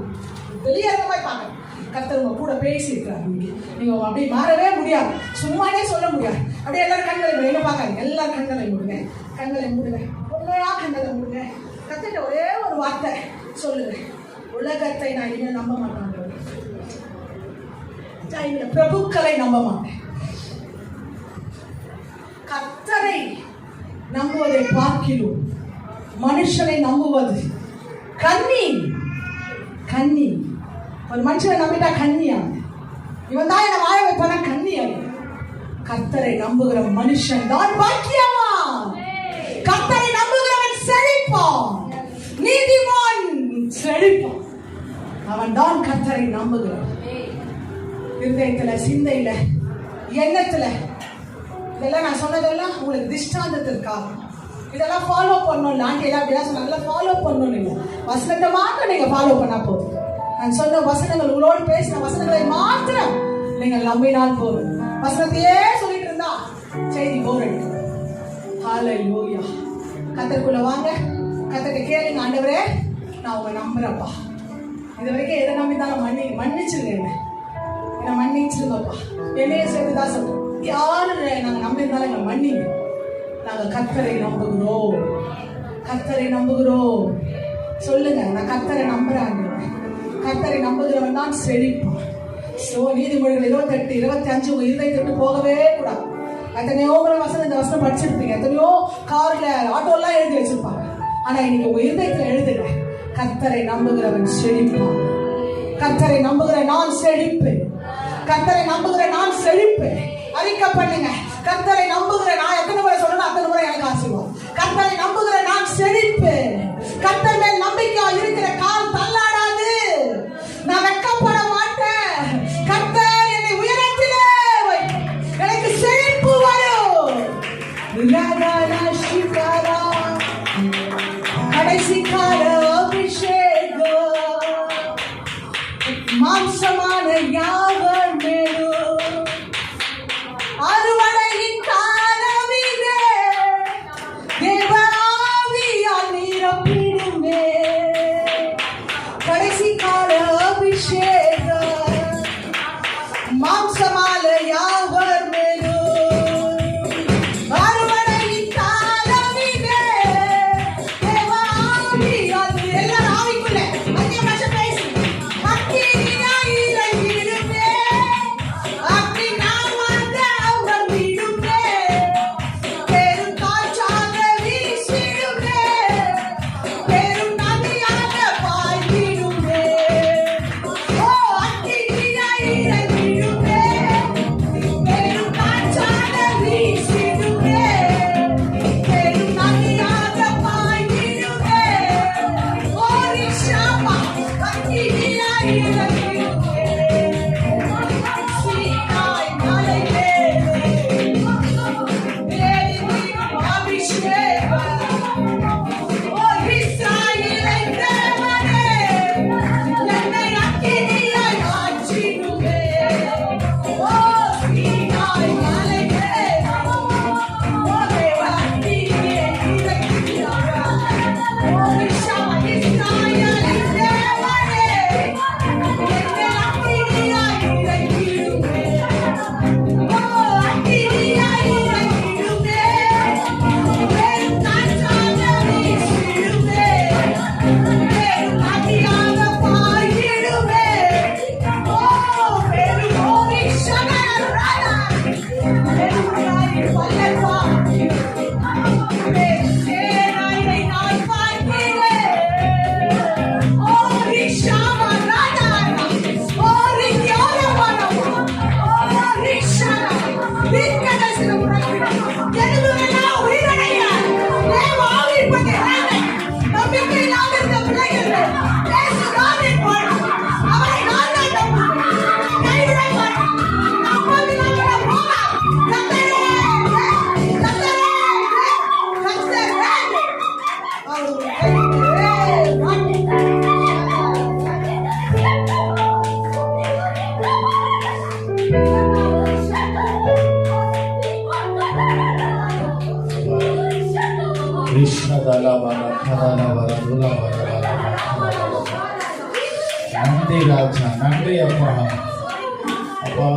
Speaker 1: வெளியேறமாய் பார்க்கறேன். கர்த்தர் உங்க கூட பேசியிருக்கிறார். இன்னைக்கு நீங்க அப்படி மாறவே முடியாது, சும்மாவே சொல்ல முடியாது. அப்படியே எல்லாரும் கண்களை மூடுங்க, என்ன பார்க்காங்க, எல்லாரும் கண்களை மூடுங்க, கண்களை மூடுங்க, உண்மையா கண்களை மூடுங்க. கர்த்தர்ட்ட ஒரே ஒரு வார்த்தை சொல்லுங்க, உலகத்தை நான் இனிமேல் நம்ப மாட்டேன், பிரபுக்களை நம்ப மாட்டேன். கர்த்தரை நம்புவதை பார்க்கிறோம், மனுஷனை நம்புவது கண்ணி. கண்ணி ஒரு மனுஷனை நம்பிட்டா கண்ணியா, இவன் தான் என்ன வாய வைப்பான கண்ணியா. கர்த்தரை நம்புகிற மனுஷன் தான் பாக்கியவான், கர்த்தரை நம்புகிறவன் செழிப்பான், நீதிமான் செழிப்பான். அவன் தான் கர்த்தரை நம்புகிறான். இருதயத்துல, சிந்தையில, எண்ணத்துல, இதெல்லாம் நான் சொன்னதெல்லாம் உங்களுக்கு திஷ்டாந்தத்திற்காக. இதெல்லாம் ஃபாலோ பண்ணணும். ஆண்டி எல்லாம் அப்படிலாம் சொன்னாங்க, ஃபாலோ பண்ணணும். இல்லை, வசனத்தை மாத்திரம் நீங்க ஃபாலோ பண்ணா போதும். நான் சொன்ன வசனங்கள், உங்களோடு பேசின வசனங்களை மாத்திரம் நீங்கள் நம்பினால் போதும். வசனத்தையே சொல்லிட்டு இருந்தா செய்தி போர் அடிக்கும். ஹல்லேலூயா. கர்த்தருக்குள்ள வாங்க, கர்த்தரை கேளுங்க, ஆண்டவரே நான் உங்க நம்புறப்பா, இது வரைக்கும் எதை நம்பிதாலும் மன்னிச்சிருங்க, என்ன மன்னிச்சிருங்கப்பா, என்னைய சேர்த்துதான் சொல்றேன். யாரு நாங்க நம்பியிருந்தாலும் எங்களை மன்னிங்க. நாங்க கர்த்தரை நம்புகிறோம், கர்த்தரை நம்புகிறோம். சொல்லுங்க, நான் கர்த்தரை நம்புறேன். கர்த்தரை நம்புகிறவன் தான் செழிப்பான். நீதிமொழிகள் 28:25 உங்க இருதயத்தை போகவே கூடாது. எத்தனையோ வசனம், இந்த வசனம் படிச்சிருப்பீங்க, எத்தனையோ கார்ல ஆட்டோலாம் எழுதி வச்சிருப்பாங்க. ஆனா இன்னைக்கு உங்க இருதயத்துல எழுதுங்க, கர்த்தரை நம்புகிறவன் செழிப்பான். கர்த்தரை நம்புகிற நான் செழிப்பேன், கர்த்தரை நம்புகிற நான் செழிப்பேன். அறிக்கை பண்ணுங்க, கர்த்தரை நம்புகிற நான். எத்தனை முறை சொல்லணும், அத்தனை முறை எனக்கு ஆசீர்வாதம். கர்த்தரை நம்புகிற நான் செழிப்பேன். கர்த்தர் மேல் நம்பிக்கை இருக்கிற கால் தள்ளாடாது. நான் வெட்கப்பட மாட்டேன். கர்த்தர் என்னை உயரத்திலே எனக்கு செழிப்பு வரும். கடைசி கால அபிஷேகம் மாம்சமான யாவர் மேலும் அறுவடையின் காலம் இது, தேவ ஆவியால் நிரப்பிடுமே. கடைசி கால அபிஷேகம் மாம்சமால யாவர் மேலும் அறுவடையின் காலம் இது, தேவ ஆவியால். எல்லாரும் ஆவிக்குள்ள அந்நிய பாஷை பேசி அக்கினியாய் இறங்கிடுமே, அக்கினி நாமத்தை அவர் விடுமே, பெரும் காற்றாக வீசிடுமே, பெரும் நதியாக பாய்ந்திடுமே. ஓ, அக்கினியாய் இறங்கிடுமே, பெரும் காற்றாக வீசிடுமே, பெரும் நதியாக பாய்ந்திடுமே. ஓ, ரிஷாமா அக்கினியாய் இறங்கிடுமே, சீனாய் மலை மேலே தேவனின் அபிஷேகம். ஓ, இஸ்ராயேலை தேவனே, என்னை அக்கினியாய் மாற்றிடுமே. ஓ, சீனாய் மலை மேலே ஓ தேவ அக்கினியே இறங்கினார். ஓ, ரிஷாமா இஸ்ராயேலை தேவனே, என்னை அக்கினியாய் இறங்கிடுமே. ஓ, அக்கினியாய் இறங்கிடுமே, பெரும் காற்றாக வீசிடுமே, பெரும் நதியாக பாய்ந்திடுமே. ஓ, பெரும் ஓரிஷகரானா, பெரும் நாய் பல்லவா, பெரும் சேனையை நான் பார்க்கிறேன். ஓ, ரிஷாமா ரானா, ஓ, ரியோரவானவா, ஓ, ரிஷானா, தீர்க்கதரிசனம் உரைக்கிறேன். எழுதுவதெல்லாம் உயிரடைய தேவ ஆவி பகிர்றாங்க. நம்பிக்கையில்லாத இருந்த பிள்ளைகள் பேசுகிறாரே போல அவரை நான் தான் நம்புகிறேன். கைவிட மாட்டேன். நம்பவில்லை போகாது. கர்த்தரே, கர்த்தரே, கர்த்தரே, அவரை கைவிடவே மாட்டேன்.
Speaker 5: Krishna Dalavara Kadavara Dulavara நன்றி ராஜா, நன்றி அப்பா. அப்பா